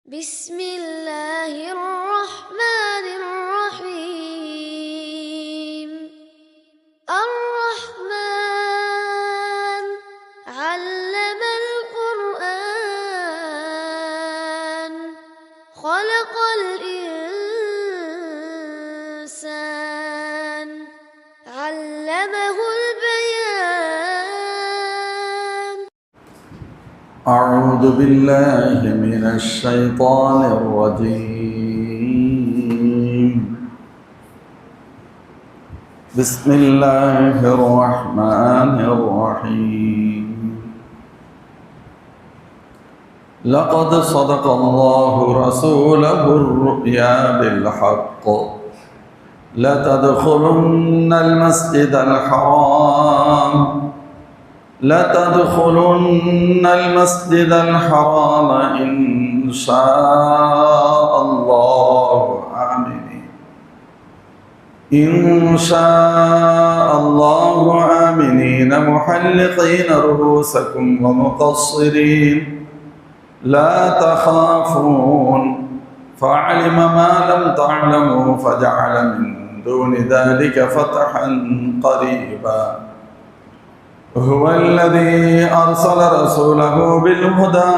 بسم الله الرحمن الرحيم الرحمن علم القرآن خلق الإنسان علمه البيان. أعوذ بالله من الشيطان الرجيم. بسم الله الرحمن الرحيم. لقد صدق الله رسوله الرؤيا بالحق لتدخلن المسجد الحرام إن شاء الله آمنين محلقين رؤوسكم ومقصرين لا تخافون فعلم ما لم تعلموا فجعل من دون ذلك فتحا قريبا. هو الذي أرسل رسوله بالهدى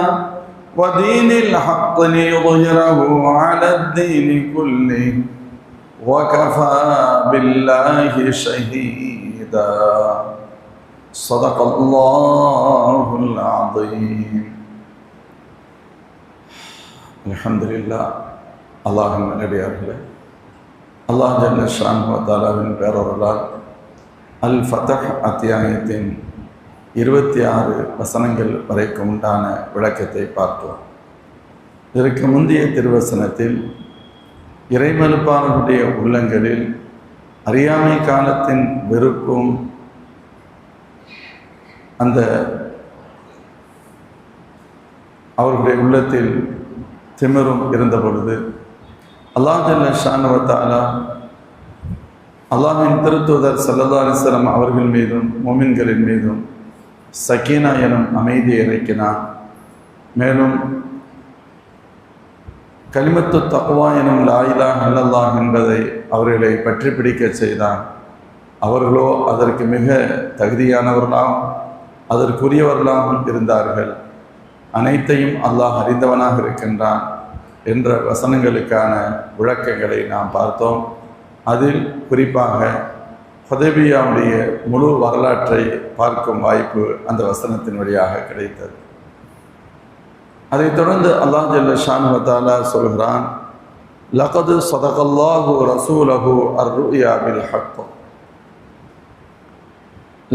ودين الحق ليظهره على الدين كله وكفى بالله شهيدا. صدق الله العظيم. الحمد لله. اللهم நடிகார்களே, அல்லாஹ் ஜல்ல ஷானஹு வ தஆலாவின் பேரருளால் அல் ஃபத்ஹ் அத்தியாயத்தின் 26 வசனங்கள் வரைக்கும் உண்டான விளக்கத்தை பார்த்தோம். இதற்கு முந்தைய திருவசனத்தில் இறைமறுப்பாளர்களுடைய உள்ளங்களில் அறியாமை காலத்தின் வெறுப்பும் அந்த அவர்களுடைய உள்ளத்தில் திமிரும் இருந்த பொழுது அல்லாஹ் ஜல்ல ஷானஹு வ தஆலா அல்லாஹ்வின் திருத்தூதர் ஸல்லல்லாஹு அலைஹி வஸல்லம் அவர்கள் மீதும் முஃமின்களின் மீதும் சக்கீனா எனும் அமைதியை இறக்கினார். மேலும் கலிமத்து தக்வா எனும் லா இலாஹ இல்லல்லாஹ் என்பதை அவர்களை பற்றி பிடிக்க செய்தார். அவர்களோ அதற்கு மிக தகுதியானவர்களாகவும் அதற்குரியவர்களாகவும் இருந்தார்கள். அனைத்தையும் அல்லாஹ் அறிந்தவனாக இருக்கின்றான் என்ற வசனங்களுக்கான விளக்கங்களை நாம் பார்த்தோம். அதில் குறிப்பாக ஹுதைபியாவுடைய முழு வரலாற்றை பார்க்கும் வாய்ப்பு அந்த வசனத்தின் வழியாக கிடைத்தது. அதைத் தொடர்ந்து அல்லாஹ் ஜல்ல ஷானஹு வ தஆலா சொல்கிறான், லகது ஸதகல்லாஹு ரசூலஹு அர்-ருயா பில் ஹக்.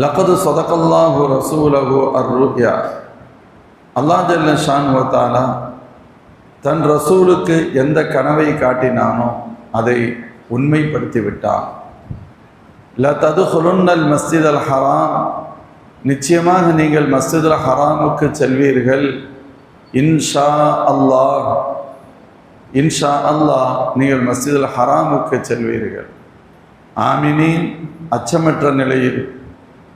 லகது ஸதகல்லாஹு ரசூலஹு அர்-ருயா. அல்லாஹ் ஜல்ல ஷானஹு வ தஆலா தன் ரசூலுக்கு எந்த கனவை காட்டினானோ அதை உண்மைப்படுத்தி விட்டான். லததுகுலுன்னல் மஸ்ஜிதல் ஹராம், நிச்சயமாக நீங்கள் மஸ்ஜிதுல் ஹராமுக்கு செல்வீர்கள். இன்ஷா அல்லாஹ் நீங்கள் மஸ்ஜிதுல் ஹராமுக்கு செல்வீர்கள். ஆமினீன், அச்சமற்ற நிலையில்,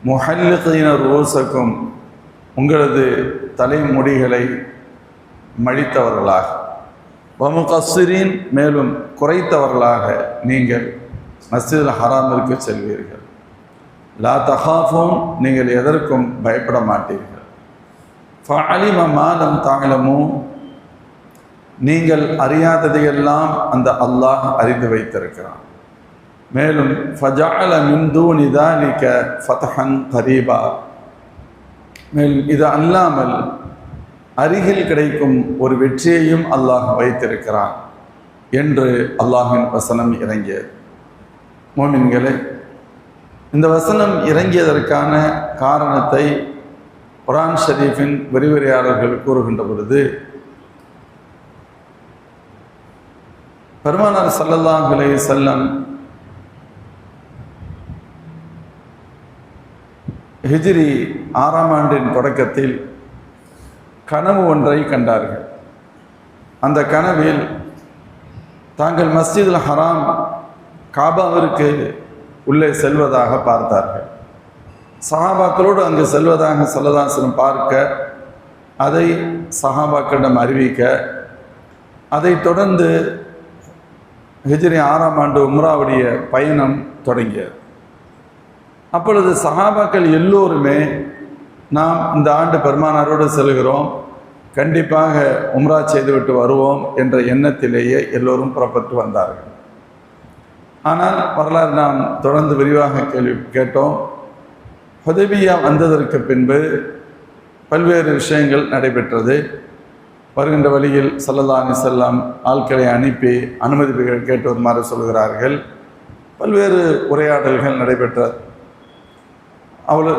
முஹல்லிகீன ரூஸக்கும், உங்களது தலைமுடிகளை மழித்தவர்களாக, வமுகஸ்ஸிரீன், மேலும் குறைத்தவர்களாக நீங்கள் மஸ்ஜிதுல் ஹராமிற்கு செல்வீர்கள். லா தஹாஃபூன், நீங்கள் எதற்கும் பயப்பட மாட்டீர்கள். ஃபஅலிம மா லம் தஅலமூ, நீங்கள் அறியாததையெல்லாம் அந்த அல்லாஹ் அறிந்து வைத்திருக்கிறான். மேலும் ஃபஜஅல மின் தூனி ذلك ஃபத்ஹன் கரீபா, மேலும் இது அல்லாமல் அருகில் கிடைக்கும் ஒரு வெற்றியையும் அல்லாஹ் வைத்திருக்கிறான் என்று அல்லாஹின் வசனம் இறங்கியது. மோமின்களே, இந்த வசனம் இறங்கியதற்கான காரணத்தை குர்ஆன் ஷரீஃபின் விரிவுரையாளர்கள் கூறுகின்ற பொழுது, பெருமானார் ஸல்லல்லாஹு அலைஹி வஸல்லம் ஹிஜ்ரி 6ஆம் ஆண்டின் தொடக்கத்தில் கனவு ஒன்றை கண்டார்கள். அந்த கனவில் தாங்கள் மஸ்ஜிதுல் ஹராம் காபாவிற்கு உள்ளே செல்வதாக பார்த்தார்கள். சஹாபாக்களோடு அங்கு செல்வதாக ஸல்லல்லாஹு அலைஹி வஸல்லம் பார்க்க, அதை சஹாபாக்களிடம் அறிவிக்க, அதைத் தொடர்ந்து ஹிஜ்ரி 6ஆம் ஆண்டு உம்ராவுடைய பயணம் தொடங்கியது. அப்பொழுது சஹாபாக்கள் எல்லோருமே நாம் இந்த ஆண்டு பெருமானாரோடு செல்கிறோம், கண்டிப்பாக உம்ரா செய்துவிட்டு வருவோம் என்ற எண்ணத்திலேயே எல்லோரும் புறப்பட்டு வந்தார்கள். ஆனால் வரலாறு நாம் தொடர்ந்து விரிவாக கேட்டோம். ஹுதைபியா வந்ததற்கு பின்பு பல்வேறு விஷயங்கள் நடைபெற்றது. வருகின்ற வழியில் ஸல்லல்லாஹு அலைஹி வஸல்லம் ஆட்களை அனுப்பி அனுமதி கேட்டு வருமாறு சொல்கிறார்கள். பல்வேறு உரையாடல்கள் நடைபெற்றது. அவ்வளோ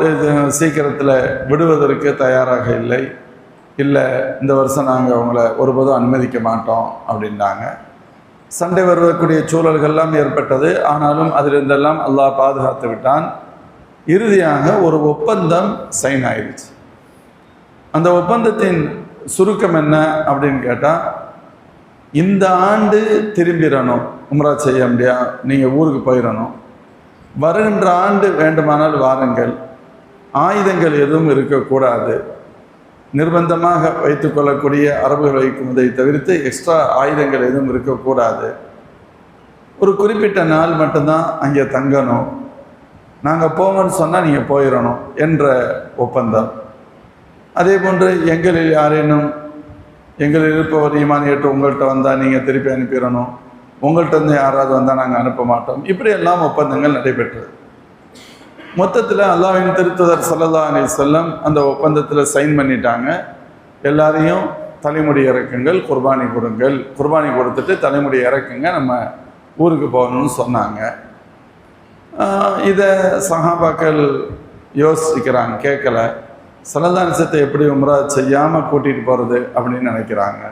சீக்கிரத்தில் விடுவதற்கு தயாராக இல்லை. இந்த வருஷம் நாங்கள் அவங்கள ஒருபோதும் அனுமதிக்க மாட்டோம் அப்படின்னாங்க. சண்டை வருவக்கூடிய சூழல்கள்லாம் ஏற்பட்டது. ஆனாலும் அதிலிருந்தெல்லாம் அல்லாஹ் பாதுகாத்து விட்டான். இறுதியாக ஒரு ஒப்பந்தம் சைன் ஆயிடுச்சு. அந்த ஒப்பந்தத்தின் சுருக்கம் என்ன அப்படின்னு கேட்டால், இந்த ஆண்டு திரும்பிடணும், உம்ரா செய்ய முடியா, நீங்கள் ஊருக்கு போயிடணும். வருகின்ற ஆண்டு வேண்டுமானால் வாருங்கள், ஆயுதங்கள் எதுவும் இருக்கக்கூடாது, நிர்பந்தமாக வைத்துக்கொள்ளக்கூடிய அரபுகள் வைக்குவதை தவிர்த்து எக்ஸ்ட்ரா ஆயுதங்கள் எதுவும் இருக்கக்கூடாது, ஒரு குறிப்பிட்ட நாள் மட்டும்தான் அங்கே தங்கணும், நாங்கள் போங்கன்னு சொன்னால் நீங்கள் போயிடணும் என்ற ஒப்பந்தம். அதே போன்று எங்களில் யாரேனும் எங்களில் இருப்பவர் ஈமான் ஏற்று உங்கள்கிட்ட வந்தால் நீங்கள் திருப்பி அனுப்பிடணும், உங்கள்கிட்ட இருந்து யாராவது வந்தால் நாங்கள் அனுப்ப மாட்டோம். இப்படியெல்லாம் ஒப்பந்தங்கள் நடைபெற்றது. மொத்தத்தில் அல்லாஹ்வின் திருத்தூதர் ஸல்லல்லாஹு அலைஹி வஸல்லம் அந்த ஒப்பந்தத்தில் சைன் பண்ணிட்டாங்க. எல்லாரையும் தலைமுடி இறக்குங்கள், குர்பானி கொடுங்கள், குர்பானி கொடுத்துட்டு தலைமுடி இறக்குங்க, நம்ம ஊருக்கு போகணும்னு சொன்னாங்க. இதை சஹாபாக்கள் யோசிக்கிறாங்க, கேட்கல. ஸல்லல்லாஹு அலைஹி வஸல்லம் எப்படி உம்ரா செய்யாமல் கூட்டிகிட்டு போகிறது அப்படின்னு நினைக்கிறாங்க.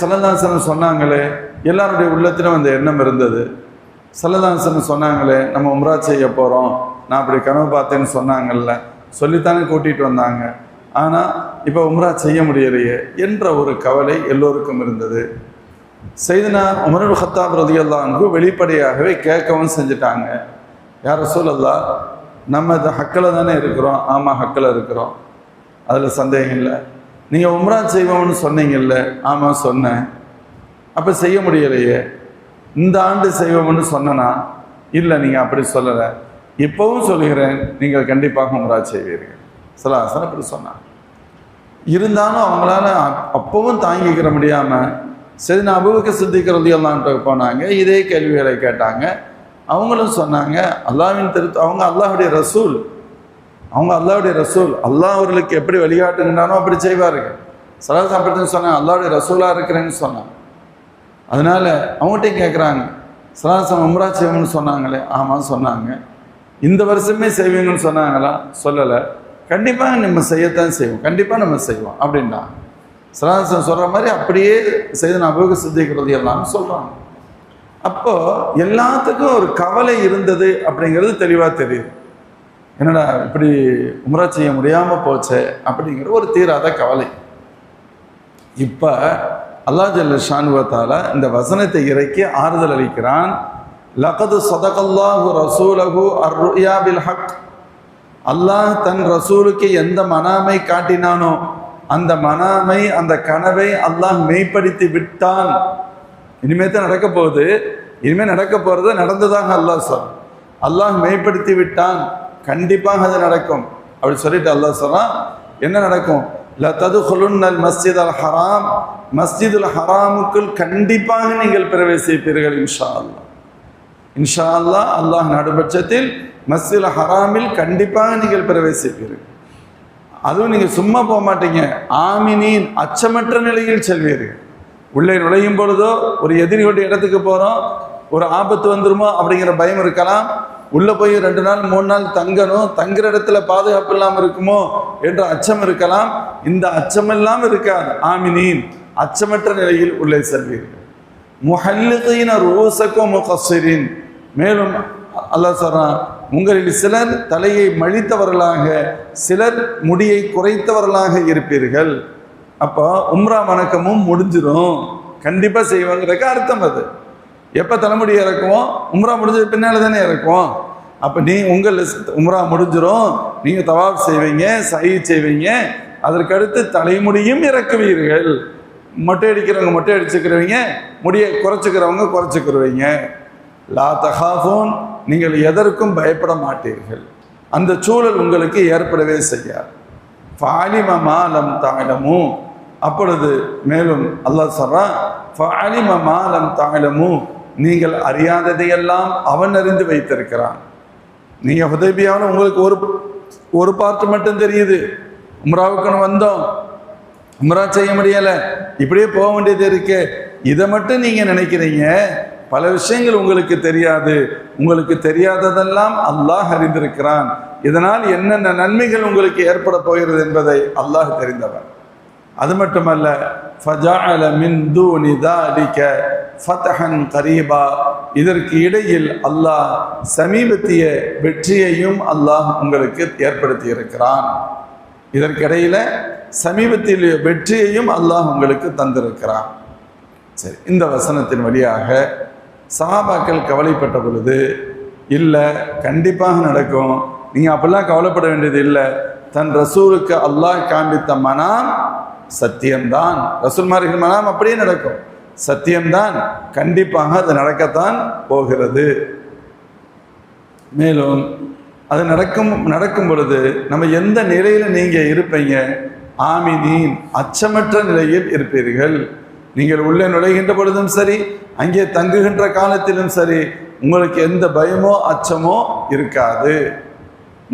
ஸல்லல்லாஹு அலைஹி வஸல்லம் சொன்னாங்களே, எல்லாருடைய உள்ளத்திலும் அந்த எண்ணம் இருந்தது. ஸல்லல்லாஹு அலைஹி வஸல்லம் சொன்னாங்களே, நம்ம உம்ரா செய்ய போகிறோம், நான் அப்படி கனவு பார்த்தேன்னு சொன்னாங்கல்ல, சொல்லித்தானே கூட்டிகிட்டு வந்தாங்க, ஆனால் இப்போ உம்ரா செய்ய முடியலையே என்ற ஒரு கவலை எல்லோருக்கும் இருந்தது. சையதுனா உமர் இப்னு கத்தாப் ரலியல்லாஹு அன்ஹு வெளிப்படையாகவே கேட்கவும் செஞ்சுட்டாங்க. யா ரசூலல்லாஹ், நம்ம இந்த ஹக்கில் தானே இருக்கிறோம். ஆமாம், ஹக்கில் இருக்கிறோம், அதில் சந்தேகம் இல்லை. நீங்கள் உம்ரா செய்வோம்னு சொன்னீங்கல்ல. ஆமாம் சொன்னேன். அப்போ செய்ய முடியலையே. இந்த ஆண்டு செய்வோம்னு சொன்னனா? இல்லை, நீங்கள் அப்படி சொல்லலை. இப்போவும் சொல்கிறேன், நீங்கள் கண்டிப்பாக உம்ரா செய்வீர்கள். ஸல்லல்லாஹு அப்படி சொன்னாங்க. இருந்தாலும் அவங்களால அப்பவும் தாங்கிக்கிற முடியாமல் சையதுனா அபூபக்கர் சித்திக் ரலியல்லாஹு அன்ஹு போனாங்க. இதே கேள்விகளை கேட்டாங்க. அவங்களும் சொன்னாங்க, அல்லாஹ்வின் அவங்க அல்லாஹ்வுடைய ரசூல், அல்லாஹ் அவர்களுக்கு எப்படி வழிகாட்டுகின்றானோ அப்படி செய்வார்கள். ஸல்லல்லாஹு அலைஹி வஸல்லம் சொன்னாங்க, அல்லாஹ்வுடைய ரசூலாக இருக்கிறேன்னு சொன்னாங்க. அதனால் அவங்ககிட்டையும் கேட்குறாங்க, ஸல்லல்லாஹு அலைஹி வஸல்லம் உம்ரா செய்வோம்னு சொன்னாங்களே. ஆமாம் சொன்னாங்க. இந்த வருஷமே செய்வீங்கன்னு சொன்னாங்களா? சொல்லலை. கண்டிப்பாக நம்ம செய்யத்தான் செய்வோம், கண்டிப்பாக நம்ம செய்வோம் அப்படின்னா ஸல்லல்லாஹு அலைஹி வஸல்லம் சொல்கிற மாதிரி அப்படியே சையதுனா அபூபக்கர் சித்திக் ரலியல்லாஹு அன்ஹு சொல்கிறாங்க. அப்போது எல்லாத்துக்கும் ஒரு கவலை இருந்தது அப்படிங்கிறது தெளிவாக தெரியுது. என்னடா இப்படி உம்ரா செய்ய முடியாமல் போச்சே அப்படிங்கிற ஒரு தீராத கவலை. இப்போ அல்லாஹ் ஜல்ல ஷானுஹு வ தஆலா இந்த வசனத்தை இறக்கி ஆறுதல் அளிக்கிறான். லகது ஸதகல்லாஹு ரசூலஹு அர்-ருயா பில் ஹக். அல்லாஹ் தன் ரசூலுக்கு எந்த மனாமை காட்டினானோ அந்த மனாமை, அந்த கனவை அல்லாஹ் மெய்ப்படுத்தி விட்டான். இனிமேல் தான் நடக்க போகுது, இனிமேல் நடக்க போகிறது நடந்ததாக அல்லாஹ் சொல்றான். அல்லாஹ் மெய்ப்படுத்தி விட்டான், கண்டிப்பாக அது நடக்கும் அப்படி சொல்லிட்டு அல்லாஹ் சொல்றான். என்ன நடக்கும்? லததுகுலுன்னல் மஸ்ஜிதல் ஹராம், மஸ்ஜிதுல் ஹராமுக்குள் கண்டிப்பாக நீங்கள் பிரவேசிப்பீர்கள் இன்ஷா அல்லாஹ். இன்ஷா அல்லாஹ், அல்லாஹ் நடுபட்சத்தில் மஸ்ஜிதுல் ஹராமில் கண்டிப்பாக நீங்கள் பிரவேசிப்பீர்கள். அதுவும் நீங்கள் சும்மா போக மாட்டீங்க, ஆமினீன், அச்சமற்ற நிலையில் செல்வீர்கள். உள்ளே நுழையும் பொழுதோ ஒரு எதிரியோடைய இடத்துக்கு போகிறோம், ஒரு ஆபத்து வந்துருமோ அப்படிங்கிற பயம் இருக்கலாம். உள்ளே போய் 2 நாள் 3 நாள் தங்கணும், தங்குற இடத்துல பாதுகாப்பு இல்லாமல் இருக்குமோ என்ற அச்சம் இருக்கலாம். இந்த அச்சமெல்லாம் இருக்காது. ஆமினீன், அச்சமற்ற நிலையில் உள்ளே செல்வீர்கள். முஹல்லிகீன ரூஸக்கும் முகஸ்ஸிரின், மேலும் அல்லாஹ் சொல்றான், உங்களில் சிலர் தலையை மழித்தவர்களாக, சிலர் முடியை குறைத்தவர்களாக இருப்பீர்கள். அப்போ உம்ரா வணக்கமும் முடிஞ்சிடும், கண்டிப்பாக செய்வாங்கிறதுக்கு அர்த்தம். அது எப்போ தலைமுடி இறக்குவோம்? உம்ரா முடிஞ்சது பின்னால் தானே இறக்குவோம். அப்போ உங்கள் உம்ரா முடிஞ்சிடும், நீங்கள் தவாப் செய்வீங்க, சஹீ செய்வீங்க, அதற்கடுத்து தலைமுடியும் இறக்குவீர்கள். மொட்டை அடிக்கிறவங்க மொட்டை அடிச்சுக்கிறவங்க, முடியை குறைச்சிக்கிறவங்க குறைச்சிக்கிறவங்க. லா தஹாஃபூன், நீங்கள் எதற்கும் பயப்பட மாட்டீர்கள். அந்த சூழல் உங்களுக்கு ஏற்படவே செய்யாது. ஃபஅலிம மா லம் தஅலமு, அப்பொழுது மேலும் அல்லாஹ் சொல்றான், ஃபஅலிம மா லம் தஅலமு, நீங்கள் அறியாததையெல்லாம் அவன் அறிந்து வைத்திருக்கிறான். நீங்க ஹுதைபியாவில் உங்களுக்கு ஒரு பார்ட் மட்டும் தெரியுது. உம்ராவுக்குன்னு வந்தோம், உம்ரா செய்ய முடியலை, இப்படியே போக வேண்டியது இருக்கு, இதை மட்டும் நீங்க நினைக்கிறீங்க. பல விஷயங்கள் உங்களுக்கு தெரியாது. உங்களுக்கு தெரியாததெல்லாம் அல்லாஹ் அறிந்திருக்கிறான். இதனால் என்னென்ன நன்மைகள் உங்களுக்கு ஏற்பட போகிறது என்பதை அல்லாஹ் தெரிந்தவர். அது மட்டுமல்ல, ஃபஜஅல மின் தூனி ذلك ஃபத்ஹன் கரீபா, இதற்கு இடையில் அல்லாஹ் சமீபத்திய வெற்றியையும் அல்லாஹ் உங்களுக்கு ஏற்படுத்தி இருக்கிறான். இதற்கிடையில சமீபத்தில் வெற்றியையும் அல்லாஹ் உங்களுக்கு தந்திருக்கிறான். சரி, இந்த வசனத்தின் வழியாக சஹாபாக்கள் கவலைப்பட்ட பொழுது, இல்லை கண்டிப்பாக நடக்கும், நீங்கள் அப்படிலாம் கவலைப்பட வேண்டியது இல்லை, தன் ரசூலுக்கு அல்லாஹ் காண்பித்த மனாம் சத்தியம்தான், ரசூல்மார்கள் மனாம் அப்படியே நடக்கும், சத்தியம்தான், கண்டிப்பாக அது நடக்கத்தான் போகிறது. மேலும் அது நடக்கும் பொழுது நம்ம எந்த நிலையில் நீங்கள் இருப்பீங்க? ஆமினீன், அச்சமற்ற நிலையில் இருப்பீர்கள். நீங்கள் உள்ளே நுழைகின்ற பொழுதும் சரி, அங்கே தங்குகின்ற காலத்திலும் சரி, உங்களுக்கு எந்த பயமோ அச்சமோ இருக்காது.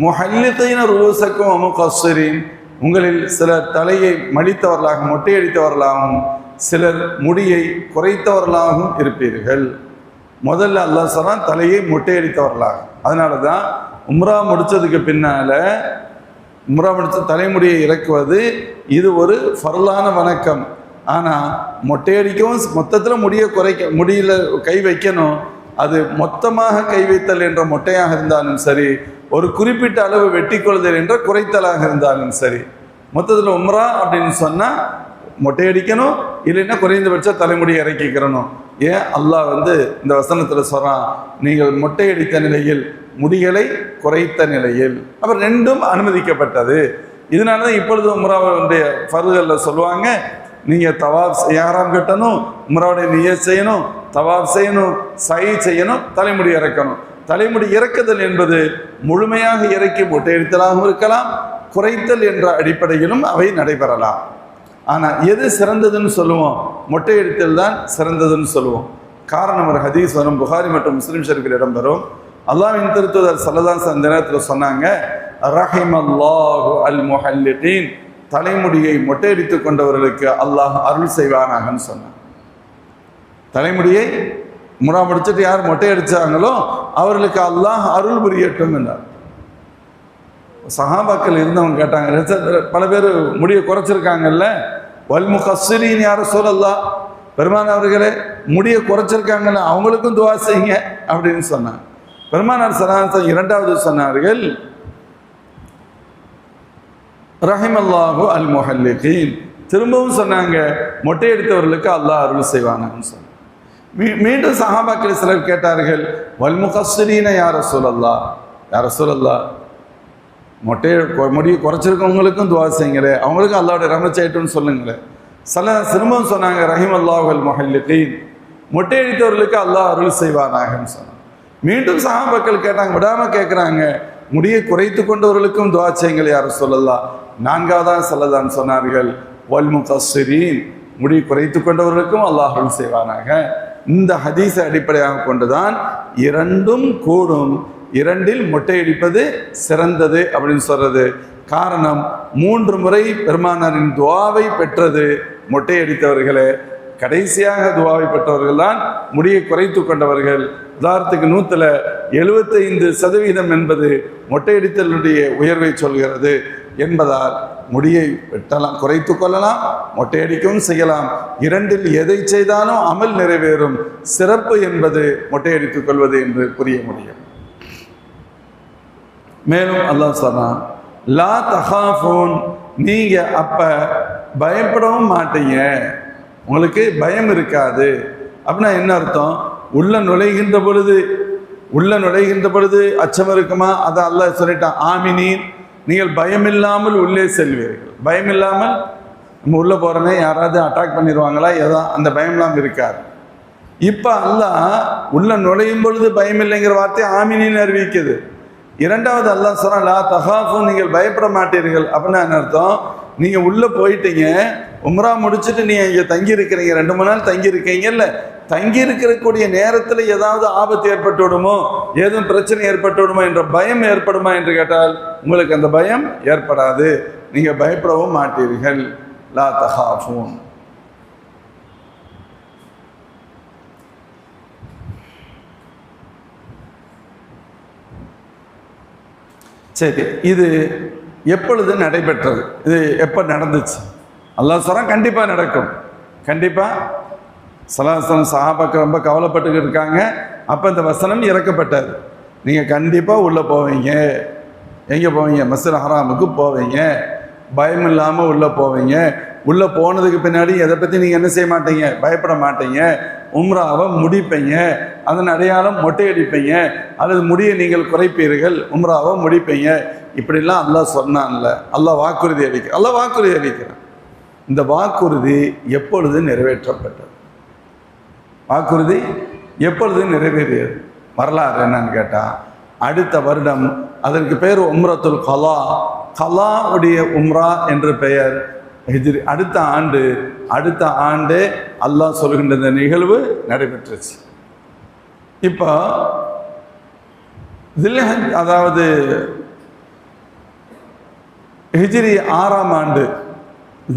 முஹல்லிகீன ரூஸக்கும் முகஸ்ஸிரீன், உங்களில் சிலர் தலையை மடித்தவர்களாக மொட்டையடித்தவர்களாகவும் சிலர் முடியை குறைத்தவர்களாகவும் இருப்பீர்கள். முதல்ல அல்லாஹ் சொல்றான் தலையை மொட்டையடித்தவர்களாக. அதனால தான் உம்ரா முடிச்சதுக்கு பின்னால உம்ரா முடிச்ச தலைமுடியை இறக்குவது இது ஒரு ஃபர்லான வணக்கம். ஆனால் மொட்டையடிக்கவும் மொத்தத்தில் முடியல கை வைக்கணும். அது மொத்தமாக கை வைத்தல் என்ற மொட்டையாக இருந்தாலும் சரி, ஒரு குறிப்பிட்ட அளவு வெட்டி கொள்தல் என்ற குறைத்தலாக இருந்தாலும் சரி, மொத்தத்தில் உம்ரா அப்படின்னு சொன்னால் மொட்டையடிக்கணும், இல்லைன்னா குறைந்தபட்ச தலைமுடியை இறக்கிக்கிறணும். ஏன் அல்லாஹ் இந்த வசனத்தில் சொல்கிறான், நீங்கள் மொட்டையடித்த நிலையில் முடிகளை குறைத்த நிலையில். அப்புறம் ரெண்டும் அனுமதிக்கப்பட்டது. இதனால தான் இப்பொழுது உம்ராவுடைய ஃபர்துகளில் சொல்லுவாங்க, நீங்கள் தவாப் யாராம் கட்டணும், உம்ராவுடைய நியத் செய்யணும், தவாப் செய்யணும், சை செய்யணும், தலைமுடி இறக்கணும். தலைமுடி இறக்குதல் என்பது முழுமையாக இறக்கி மொட்டையடித்தலாகவும் இருக்கலாம், குறைத்தல் என்ற அடிப்படையிலும் அவை நடைபெறலாம். ஆனால் எது சிறந்ததுன்னு சொல்லுவோம்? மொட்டையடித்தல் தான் சிறந்ததுன்னு சொல்லுவோம். காரணம், ஒரு ஹதீஸ் வரும், புகாரி மற்றும் முஸ்லிம் ஷரீஃபில் இடம்பெறும். அல்லாஹ்வின் திருத்தூதர் ஸல்லல்லாஹு அலைஹி வஸல்லம் நேரத்தில் சொன்னாங்க, ரஹிமல்லாஹு அல் முஹல்லிகீன், தலைமுடியை மொட்டையடித்து கொண்டவர்களுக்கு அல்லாஹ் அருள் செய்வானாகன்னு சொன்னான். தலைமுடியை முறா முடிச்சுட்டு யார் மொட்டையடிச்சாங்களோ அவர்களுக்கு அல்லாஹ் அருள் புரியட்டும் என்றார். சஹாபாக்கள் இருந்தவங்க கேட்டாங்க, பல பேர் முடியை குறைச்சிருக்காங்கல்ல, வல் முகஸ்ஸிரீன் யா ரசூலல்லாஹ், பெருமானார் அவர்களே முடியை குறைச்சிருக்காங்கல்ல, அவங்களுக்கும் துவா செய்யுங்க அப்படின்னு சொன்னாங்க. பெருமானார் ஸல்லல்லாஹு அலைஹி வஸல்லம் இரண்டாவது சொன்னார்கள், ரஹிமல்லாஹு அல் முஹல்லிகீன், திரும்பவும் சொன்னாங்க, மொட்டையடித்தவர்களுக்கு அல்லாஹ் அருள் செய்வானான்னு சொன்னாங்க. மீண்டும் சஹாபாக்கள் சிலர் கேட்டார்கள், வல் முகஸ்ஸிரீன யா ரசூலல்லாஹ், யா ரசூலல்லாஹ், முடியை குறைச்சிருக்கவங்களுக்கும் துவா செய்யுங்களே, அவங்களுக்கும் அல்லாஹ்வுடைய ரஹ்மத் செய்யட்டும்னு சொல்லுங்களேன். திரும்பவும் சொன்னாங்க, ரஹிமல்லாஹு அல் முஹல்லிகீன், மொட்டையடித்தவர்களுக்கு அல்லாஹ் அருள் செய்வானாகன்னு சொன்னாங்க. மீண்டும் சஹாபாக்கள் கேட்டாங்க, விடாமல் கேட்குறாங்க, முடியை குறைத்து கொண்டவர்களுக்கும் துவா செய்யுங்கள் யா ரசூலல்லாஹ். நான்காவதாக ஸல்லல்லாஹு சொன்னார்கள், வல் முகஸ்ஸிரீன், முடி குறைத்து கொண்டவர்களுக்கும் அல்லாஹ் அருள் செய்வானாக. இந்த ஹதீஸை அடிப்படையாக கொண்டுதான் இரண்டும் கூடும், இரண்டில் மொட்டையடிப்பது சிறந்தது அப்படின்னு சொல்றது. காரணம், 3 முறை பெருமானாரின் துவாவை பெற்றது மொட்டையடித்தவர்களே, கடைசியாக துவாவை பெற்றவர்கள் தான் முடியை குறைத்து கொண்டவர்கள். உதாரணத்துக்கு 100% என்பது மொட்டையடித்தலுடைய உயர்வை சொல்கிறது என்பதால் முடியை வெட்டலாம், குறைத்து கொள்ளலாம், மொட்டையடிக்கவும் செய்யலாம். இரண்டில் எதை செய்தாலும் அமல் நிறைவேறும். சிறப்பு என்பது மொட்டையடித்துக் கொள்வது என்று புரிய முடியும். மேலும் அல்லாஹ் சொன்னான், லா தஹாஃபூன், நீங்க அப்ப பயப்படவும் மாட்டீங்க, உங்களுக்கு பயம் இருக்காது. அப்படின்னா என்ன அர்த்தம்? உள்ள நுழைகின்ற பொழுது அச்சம் இருக்குமா? அதை அல்லாஹ் சொல்லிட்டான், ஆமினீன், நீங்கள் பயமில்லாமல் உள்ளே செல்வீர்கள். பயமில்லாமல் நம்ம உள்ளே போகிறோன்னே யாராவது அட்டாக் பண்ணிடுவாங்களா ஏதோ அந்த பயம்லாம் இருக்காது. இப்போ அல்லாஹ் உள்ள நுழையும் பொழுது பயம் இல்லைங்கிற வார்த்தையை ஆமீனின்னு அறிவிக்குது. இரண்டாவது அல்லாஹ் சொல்றான், லா தஹாஃபுன், நீங்கள் பயப்பட மாட்டீர்கள். அப்படின்னா என்ன அர்த்தம்? நீங்கள் உள்ளே போயிட்டீங்க, உம்ரா முடிச்சுட்டு நீங்கள் இங்கே தங்கி இருக்கிறீங்க, 2-3 நாள் தங்கி இருக்கீங்கல்ல, தங்கி இருக்கக்கூடிய நேரத்தில் ஏதாவது ஆபத்து ஏற்பட்டு விடுமோ, ஏதும் பிரச்சனை ஏற்பட்டு விடுமோ என்ற பயம் ஏற்படுமா என்று கேட்டால் உங்களுக்கு அந்த பயம் ஏற்படாது. நீங்கள் பயப்படவும் மாட்டீர்கள். லா தஹாஃபுன். சரி, இது எப்பொழுது நடைபெற்றது? இது எப்போ நடந்துச்சு? அல்லாஹ் சொல்றான் கண்டிப்பாக நடக்கும். கண்டிப்பாக ஸல்லல்லாஹு சஹாபாக்கள் ரொம்ப கவலைப்பட்டு இருக்காங்க. அப்போ இந்த வசனம் இறக்கப்பட்டது. நீங்கள் கண்டிப்பாக உள்ளே போவீங்க. எங்கே போவீங்க? மஸ்ஜித் ஹராமுக்கு போவீங்க. பயம் இல்லாமல் உள்ளே போவீங்க. உள்ளே போனதுக்கு பின்னாடி எதை பற்றி நீங்கள் என்ன செய்ய மாட்டீங்க? பயப்பட மாட்டீங்க. உம்ராவை முடிப்பீங்க. அதன் அடையாளம் மொட்டையடிப்பீங்க, அல்லது முடியை நீங்கள் குறைப்பீர்கள், உம்ராவை முடிப்பீங்க. இப்படிலாம் அல்லாஹ் சொன்னான்ல, அல்லாஹ் வாக்குறுதி அளிக்கிறான். இந்த வாக்குறுதி எப்பொழுது நிறைவேற்றப்பட்டது? வாக்குறுதி எப்பொழுது நிறைவேறியது? வரலாறு என்னன்னு கேட்டால், அடுத்த வருடம், அதற்கு பேர் உம்ரத்துல் கலா, கலாவுடைய உம்ரா என்று பெயர். ஹிஜ்ரி அடுத்த ஆண்டு அல்லாஹ் சொல்கின்ற இந்த நிகழ்வு நடைபெற்றுச்சு. இப்போ அதாவது ஹிஜ்ரி 6ஆம் ஆண்டு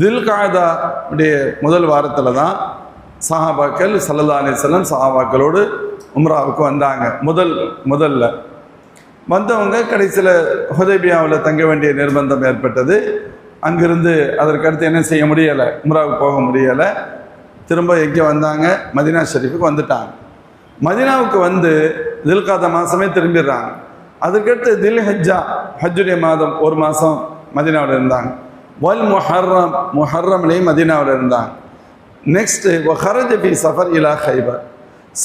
தில்காதா உடைய முதல் வாரத்தில் தான் சஹாபாக்கள் ஸல்லல்லாஹு அலைஹி வஸல்லம் சஹாபாக்களோடு உம்ராவுக்கு வந்தாங்க. முதல்ல வந்தவங்க கடைசியில் ஹுதைபியாவில் தங்க வேண்டிய நிர்பந்தம் ஏற்பட்டது. அங்கிருந்து அதற்கடுத்து என்ன செய்ய முடியலை, உம்ராவுக்கு போக முடியலை. திரும்ப எங்கே வந்தாங்க? மதீனா ஷரீஃபுக்கு வந்துட்டாங்க. மதீனாவுக்கு வந்து தில்காதா மாதமே திரும்பிடுறாங்க. அதுக்கடுத்து தில்ஹஜ்ஜா, ஹஜ்ஜுடைய மாதம் 1 மாதம் மதீனாவில் இருந்தாங்க. வல் முஹர்ரம்லேயும் மதீனாவில் இருந்தாங்க. நெக்ஸ்ட்டு ஹரஜ ஃபி சஃபர் இலா ஹைபர்,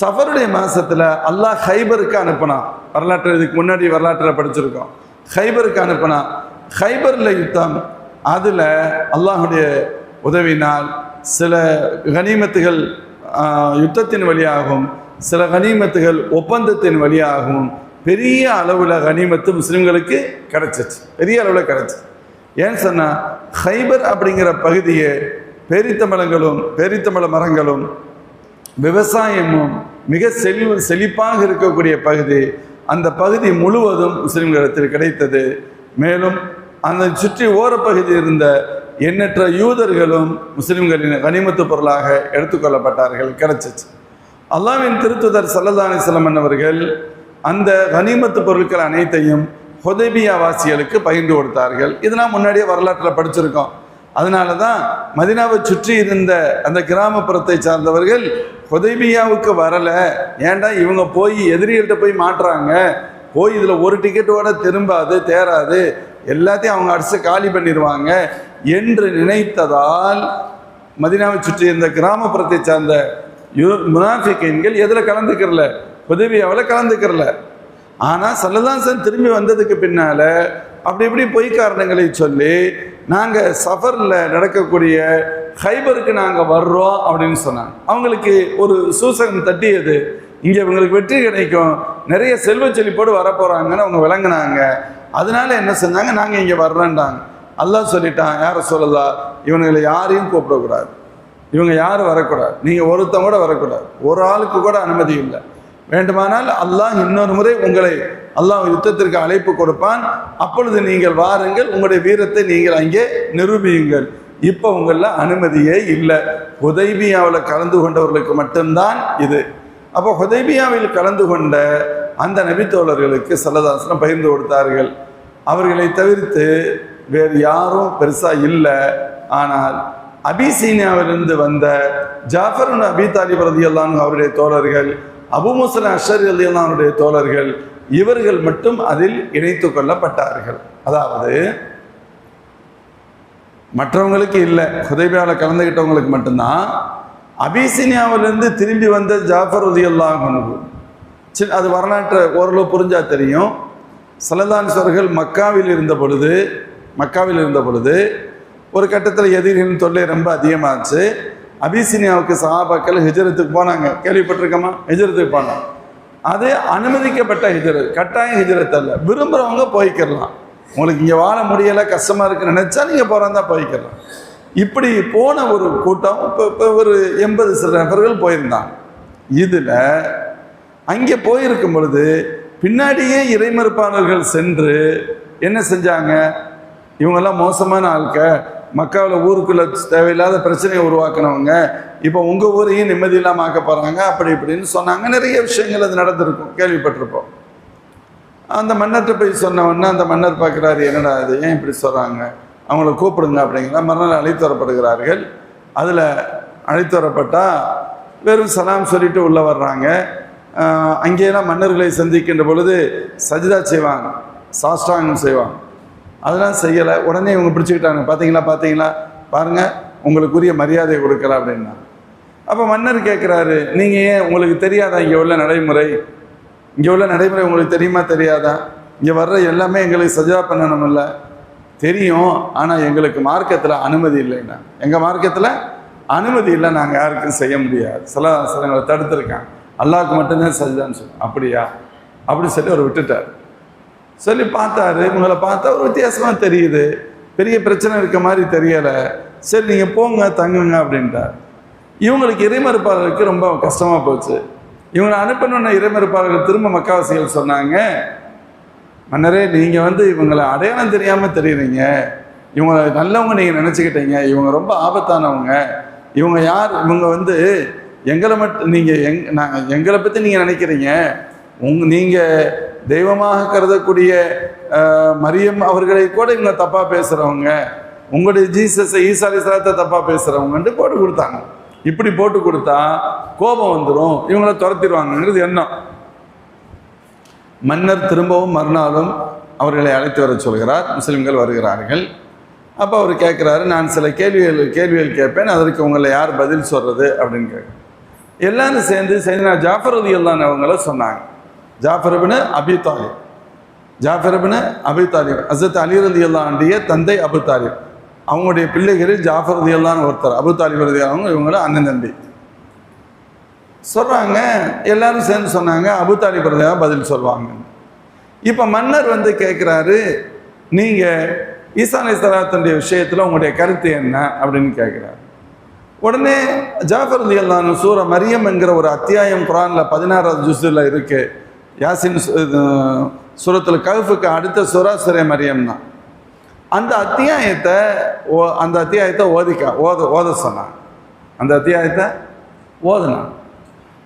சஃபருடைய மாதத்தில் அல்லாஹ் ஹைபருக்கு அனுப்பினான். இதுக்கு முன்னாடி வரலாற்றில் படிச்சிருக்கோம். ஹைபருக்கு அனுப்பினான். ஹைபரில் யுத்தம், அதில் அல்லாஹுடைய உதவினால் சில கனிமத்துகள் யுத்தத்தின் வழியாகவும் சில கனிமத்துகள் ஒப்பந்தத்தின் வழியாகவும் பெரிய அளவில் கனிமத்து முஸ்லீம்களுக்கு கிடைச்சிச்சு. பெரிய அளவில் கிடைச்சி. ஏன்னு சொன்னால் ஹைபர் அப்படிங்கிற பகுதியை பேரித்தம்பள மரங்களும் விவசாயமும் மிக செழிப்பாக இருக்கக்கூடிய பகுதி. அந்த பகுதி முழுவதும் முஸ்லிம்களிடத்தில் கிடைத்தது. மேலும் அந்த சுற்றி ஓரப்பகுதி இருந்த எண்ணற்ற யூதர்களும் முஸ்லிம்களின் கனிமத்து பொருளாக எடுத்துக்கொள்ளப்பட்டார்கள், கிடைச்சிச்சு. அல்லாஹ்வின் திருத்துதர் ஸல்லல்லாஹு அலைஹி வஸல்லம் அவர்கள் அந்த கனிமத்து பொருட்கள் அனைத்தையும் ஹுதைபியா வாசிகளுக்கு பகிர்ந்து கொடுத்தார்கள். இதெல்லாம் முன்னாடியே வரலாற்றில் படிச்சிருக்கோம். அதனால தான் மதீனாவை சுற்றி இருந்த அந்த கிராமப்புறத்தை சார்ந்தவர்கள் ஹுதைபியாவுக்கு வரலை, ஏண்டா இவங்க போய் எதிரிகள்கிட்ட போய் மாட்டுறாங்க, போய் இதில் ஒரு டிக்கெட்டோட தேராது, எல்லாத்தையும் அவங்க அடிச்சு காலி பண்ணிடுவாங்க என்று நினைத்ததால் மதீனாவை சுற்றி இருந்த கிராமப்புறத்தை சார்ந்த முனாஃபிகீன்கள் எதில் கலந்துக்கிறல? ஹுதைபியாவில் கலந்துக்கிறல. ஆனால் ஸல்லல்லாஹு அலைஹி வஸல்லம் திரும்பி வந்ததுக்கு பின்னால் அப்படி இப்படி பொய் காரணங்களை சொல்லி நாங்கள் சஃபரில் நடக்கக்கூடிய ஹைபருக்கு நாங்கள் வர்றோம் அப்படின்னு சொன்னாங்க. அவங்களுக்கு ஒரு சூசகம் தட்டியது, இங்கே இவங்களுக்கு வெற்றி கிடைக்கும், நிறைய செல்வ செழிப்போடு வரப்போகிறாங்கன்னு அவங்க விளங்கினாங்க. அதனால என்ன செஞ்சாங்க, நாங்கள் இங்கே வர்றோன்றாங்க. அல்லாஹ் சொல்லிட்டான், யாரை சொல்லலாம், இவங்களை யாரையும் கூப்பிடக்கூடாது, இவங்க யாரும் வரக்கூடாது, நீங்கள் ஒருத்தன் கூட வரக்கூடாது, ஒரு ஆளுக்கு கூட அனுமதி இல்லை. வேண்டுமானால் அல்லாஹ் இன்னொரு முறை உங்களை அல்லாஹ் யுத்தத்திற்கு அழைப்பு கொடுப்பான், அப்பொழுது நீங்கள் வாருங்கள், உங்களுடைய வீரத்தை நீங்கள் அங்கே நிரூபியுங்கள். இப்போ உங்களில் அனுமதியே இல்லை. ஹுதைபியாவில் கலந்து கொண்டவர்களுக்கு மட்டும்தான் இது. அப்போ ஹுதைபியாவில் கலந்து கொண்ட அந்த நபித்தோழர்களுக்கு ஸல்லல்லாஹு அலைஹி வஸல்லம் பகிர்ந்து கொடுத்தார்கள். அவர்களை தவிர்த்து வேறு யாரும் பெருசாக இல்லை. ஆனால் அபிசீனியாவிலிருந்து வந்த ஜாஃபர் இப்னு அபீ தாலிப் ரலியல்லாஹு அன்ஹு அவருடைய தோழர்கள், அபூ மூஸா அஷ்அரி ரலியல்லாஹு அன்ஹு அவருடைய தோழர்கள், இவர்கள் மட்டும் அதில் இணைத்து கொள்ளப்பட்டார்கள். அதாவது மற்றவங்களுக்கு இல்லை, ஹுதைபியாவில் கலந்துக்கிட்டவங்களுக்கு மட்டும்தான். அபிசீனியாவிலிருந்து திரும்பி வந்த ஜாஃபர் ரலியல்லாஹு அன்ஹு, அது வரலாற்றை ஓரளவு புரிஞ்சா தெரியும். ஸல்லல்லாஹு அலைஹி வஸல்லம் மக்காவில் இருந்த பொழுது ஒரு கட்டத்தில் எதிரிகளின் தொல்லை ரொம்ப அதிகமாச்சு. அபிசீனியாவுக்கு சஹாபாக்கள் ஹிஜ்ரத்துக்கு போனாங்க. கேள்விப்பட்டிருக்கோமா? ஹிஜ்ரத்துக்கு போனாங்க. அது அனுமதிக்கப்பட்ட ஹிஜ்ரத், கட்டாய ஹிஜ்ரத் அல்ல. விரும்புகிறவங்க போய்க்கிடலாம். உங்களுக்கு இங்கே வாழ முடியலை, கஷ்டமாக இருக்குன்னு நினச்சா நீங்கள் போகிறதா போய்க்கிடலாம். இப்படி போன ஒரு கூட்டம் இப்போ ஒரு 80 சில நபர்கள் போயிருந்தாங்க. இதில் அங்கே போயிருக்கும் பொழுது பின்னாடியே இறைமறுப்பாளர்கள் சென்று என்ன செஞ்சாங்க, இவங்கெல்லாம் மோசமான ஆட்க, மக்காவில் ஊருக்குள்ள தேவையில்லாத பிரச்சனையை உருவாக்கினவங்க, இப்போ உங்கள் ஊரையும் நிம்மதி இல்லாமல் ஆக்க போகிறாங்க, அப்படி இப்படின்னு சொன்னாங்க. நிறைய விஷயங்கள் அது நடந்திருக்கும், கேள்விப்பட்டிருப்போம். அந்த மன்னர்கிட்ட போய் சொன்னவொன்னே அந்த மன்னர் பார்க்குறாரு, என்னடா இது, ஏன் இப்படி சொல்கிறாங்க, அவங்கள கூப்பிடுங்க அப்படிங்கிற. மறுநாள் அழைத்து வரப்படுகிறார்கள். அதில் அழைத்து வரப்பட்டால் வெறும் சலாம் சொல்லிட்டு உள்ளே வர்றாங்க. அங்கேயெல்லாம் மன்னர்களை சந்திக்கின்ற பொழுது சஜிதா செய்வாங்க, சாஷ்டாங்கம் செய்வாங்க. அதெல்லாம் செய்யலை. உடனே இவங்க பிடிச்சிக்கிட்டாங்க. பார்த்தீங்களா பாருங்கள், உங்களுக்குரிய மரியாதை கொடுக்கல அப்படின்னா. அப்போ மன்னர் கேட்குறாரு, நீங்கள் ஏன், உங்களுக்கு தெரியாதா இங்கே உள்ள நடைமுறை? இங்கே உள்ள நடைமுறை உங்களுக்கு தெரியுமா தெரியாதா? இங்கே வர்ற எல்லாமே எங்களுக்கு சஜிதா பண்ணணும் இல்லை? தெரியும், ஆனால் எங்களுக்கு மார்க்கத்தில் அனுமதி இல்லைன்னா. எங்கள் மார்க்கத்தில் அனுமதி இல்லை, நாங்கள் யாருக்கும் செய்ய முடியாது. சிலங்களை தடுத்துருக்காங்க, அல்லாஹ்வுக்கு மட்டும்தான் சஜிதான்னு சொல்லி. அப்படியா? அப்படி சொல்லி அவர் விட்டுட்டார். சொல்லி பார்த்தாரு, இவங்களை பார்த்தா ஒரு வித்தியாசமாக தெரியுது, பெரிய பிரச்சனை இருக்க மாதிரி தெரியலை. சரி நீங்கள் போங்க, தங்குங்க அப்படின்ட்டார். இவங்களுக்கு இறைமறுப்பாளர்களுக்கு ரொம்ப கஷ்டமாக போச்சு. இவங்களை அனுப்பணுன்ன இறைமறுப்பாளர்கள் திரும்ப மக்காவாசிகள் சொன்னாங்க, மன்னரே நீங்கள் இவங்களை அடையாளம் தெரியாமல் தெரியுறீங்க, இவங்களை நல்லவங்க நீங்கள் நினச்சிக்கிட்டீங்க, இவங்க ரொம்ப ஆபத்தானவங்க, இவங்க யார், இவங்க எங்களை மட்டும் நீங்கள் எங்களை பற்றி நீங்கள் நினைக்கிறீங்க, நீங்கள் தெய்வமாக கருதக்கூடிய மரியம் அவர்களை கூட இவங்க தப்பாக பேசுகிறவங்க, உங்களுடைய ஜீசஸை ஈசா அலைஹிஸ்ஸலாத்தை தப்பாக பேசுகிறவங்கன்ட்டு போட்டு கொடுத்தாங்க. இப்படி போட்டு கொடுத்தா கோபம் வந்துடும், இவங்கள துரத்திடுவாங்கிறது எண்ணம். மன்னர் திரும்பவும் மறுநாளும் அவர்களை அழைத்து வர சொல்கிறார். முஸ்லிம்கள் வருகிறார்கள். அப்போ அவர் கேட்குறாரு, நான் சில கேள்விகள் கேட்பேன், அதற்கு உங்களை யார் பதில் சொல்கிறது அப்படின்னு கேட்குறேன். எல்லாரும் சேர்ந்து சையதுனா ஜாஃபர் ரலியல்லாஹு அன்ஹு அவங்கள சொன்னாங்க. ஜாஃபர் இப்னு அபி தாலிப், ஹஸரத் அலி ரலியல்லாஹு அன்ஹுடைய தந்தை அபு தாலிப், அவங்களுடைய பிள்ளைகளில் ஜாஃபர் ரலியல்லாஹு அன்ஹு ஒருத்தர், அபு தாலிப் ரலியல்லாஹு அன்ஹு இவங்கள அண்ணன் தம்பி சொல்கிறாங்க. எல்லாரும் சேர்ந்து சொன்னாங்க, அபு தாலிப் ரலியல்லாஹு பதில் சொல்லுவாங்க. இப்போ மன்னர் கேட்குறாரு, நீங்கள் ஈசா அலைஹிஸ்ஸலாத்துடைய விஷயத்தில் உங்களுடைய கருத்து என்ன அப்படின்னு கேட்குறாரு. உடனே ஜாஃபர் ரலியல்லாஹு அன்ஹு சூரா மரியம் என்கிற ஒரு அத்தியாயம் குர்ஆனில் 16வது ஜுஸ்ல இருக்கு. யாசின் சூரத்துல் கஹ்ஃபுக்கு அடுத்த சூரா சூரா மரியம் தான். அந்த அத்தியாயத்தை ஓத சொன்னாங்க. அந்த அத்தியாயத்தை ஓதுனாங்க.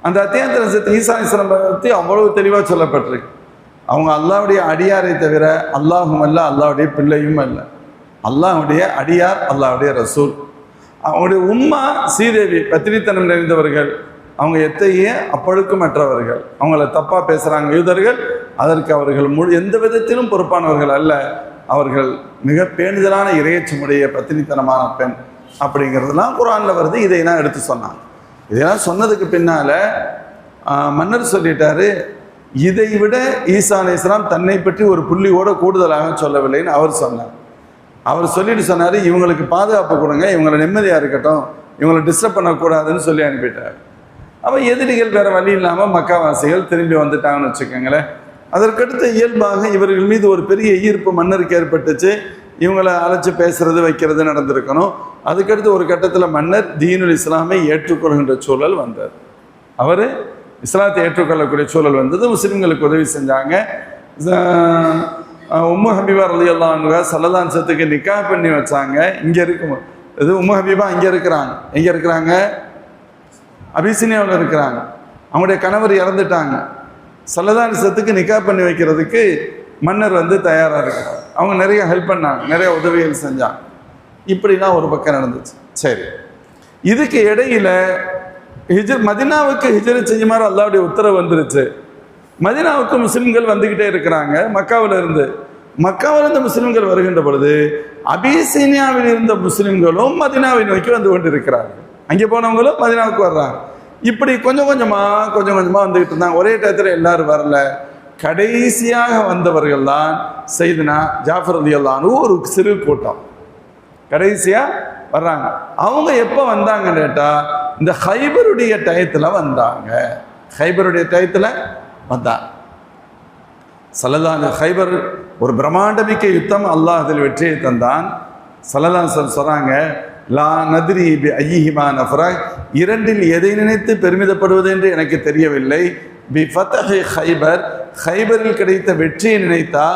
அந்த அத்தியாயத்தில் ஈசா அலைஹிஸ்ஸலாம் பற்றி அவ்வளவு தெளிவாக சொல்லப்பட்டிருக்கு. அவங்க அல்லாஹ்வுடைய அடியாரை தவிர அல்லாஹும் அல்ல, அல்லாஹ்வுடைய பிள்ளையும் அல்ல, அல்லாஹ்வுடைய அடியார், அல்லாஹ்வுடைய ரசூல். அவங்களுடைய உம்மா சீதேவி பத்தினித்தனம் நிறைந்தவர்கள், அவங்க எத்தையே அப்பழுக்கமற்றவர்கள், அவங்கள தப்பாக பேசுகிறாங்க யூதர்கள், அதற்கு அவர்கள் எந்த விதத்திலும் பொறுப்பானவர்கள் அல்ல. அவர்கள் மிக பேணுதலான இறையச்சமுடைய பத்தினித்தனமான பெண் அப்படிங்கிறதுலாம் குர்ஆனில் வருது. இதையெல்லாம் எடுத்து சொன்னாங்க. இதெல்லாம் சொன்னதுக்கு பின்னால் மன்னர் சொல்லிட்டாரு, இதை விட ஈசா அலைஹிஸ்ஸலாம் தன்னை பற்றி ஒரு புள்ளியோடு கூடுதலாக சொல்லவில்லைன்னு அவர் சொன்னார். அவர் சொல்லிட்டு சொன்னார், இவங்களுக்கு பாதுகாப்பு கொடுங்க, இவங்களை நிம்மதியாக இருக்கட்டும், இவங்களை டிஸ்டர்ப் பண்ணக்கூடாதுன்னு சொல்லி அனுப்பிட்டார். அப்போ எதிரிகள் வேறு வழி இல்லாமல் மக்காவாசிகள் திரும்பி வந்துட்டாங்கன்னு வச்சுக்கோங்களேன். அதற்கடுத்து இயல்பாக இவர்கள் மீது ஒரு பெரிய ஈர்ப்பு மன்னருக்கு ஏற்பட்டுச்சு. இவங்களை அழைச்சி பேசுறது வைக்கிறது நடந்திருக்கணும். அதுக்கடுத்து ஒரு கட்டத்தில் மன்னர் தீனுல் இஸ்லாமை ஏற்றுக்கொள்கின்ற சூழல் வந்தார். அவர் இஸ்லாத்தை ஏற்றுக்கொள்ளக்கூடிய சூழல் வந்தது. முஸ்லிம்களுக்கு உதவி செஞ்சாங்க. உம்மு ஹபீபா ரலியல்லாஹு அன்ஹா ஸல்லல்லாஹு அலைஹி வஸல்லம் நிக்காஹ் பண்ணி வச்சாங்க. இங்கே இருக்கும் இது உம்மு ஹபீபா இங்கே இருக்கிறாங்க, அபிசீனியாவில் இருக்கிறாங்க. அவங்களுடைய கணவர் இறந்துட்டாங்க. ஸல்லல்லாஹு அலைஹி வஸல்லம் நிக்காஹ் பண்ணி வைக்கிறதுக்கு மன்னர் தயாராக இருக்கிறார். அவங்க நிறைய ஹெல்ப் பண்ணாங்க, நிறைய உதவிகள் செஞ்சாங்க. இப்படிலாம் ஒரு பக்கம் நடந்துச்சு. சரி, இதுக்கு இடையில மதீனாவுக்கு ஹிஜ்ரத் செய்யுமாறு அல்லாஹ்வுடைய உத்தரவு வந்துருச்சு. மதீனாவுக்கு முஸ்லிம்கள் வந்துக்கிட்டே இருக்கிறாங்க. மக்காவிலிருந்து முஸ்லிம்கள் வருகின்ற பொழுது அபிசீனியாவில் இருந்த முஸ்லிம்களும் மதீனாவை நோக்கி வந்து கொண்டு இருக்கிறார்கள். அங்கே போனவங்களும் மதீனாவுக்கு வர்றாங்க. இப்படி கொஞ்சம் கொஞ்சமாக வந்துக்கிட்டு இருந்தாங்க. ஒரே டயத்தில் எல்லாரும் வரல. கடைசியாக வந்தவர்கள் தான் சையதுனா ஜாஃபர் ரலியல்லாஹு அன்ஹு ஒரு சிறு கூட்டம். கடைசியாக வர்றாங்க. அவங்க எப்போ வந்தாங்கன்னு கேட்டால் இந்த ஹைபருடைய டயத்தில் வந்தாங்க. ஹைபருடைய டயத்தில் வந்தாங்க. ஸல்லல்லாஹு ஹைபர் ஒரு பிரம்மாண்டமிக்க யுத்தம். அல்லாஹ் அதில் வெற்றியை தந்தான். ஸல்லல்லாஹு சொல்கிறாங்க, லா நத்ரி பி ஐயிஹிமா நஃப்ரஹ், இரண்டில் எதை நினைத்து பெருமிதப்படுவது என்று எனக்கு தெரியவில்லை. பி ஃபத்ஹி ஹைபர், ஹைபரில் கிடைத்த வெற்றியை நினைத்தா,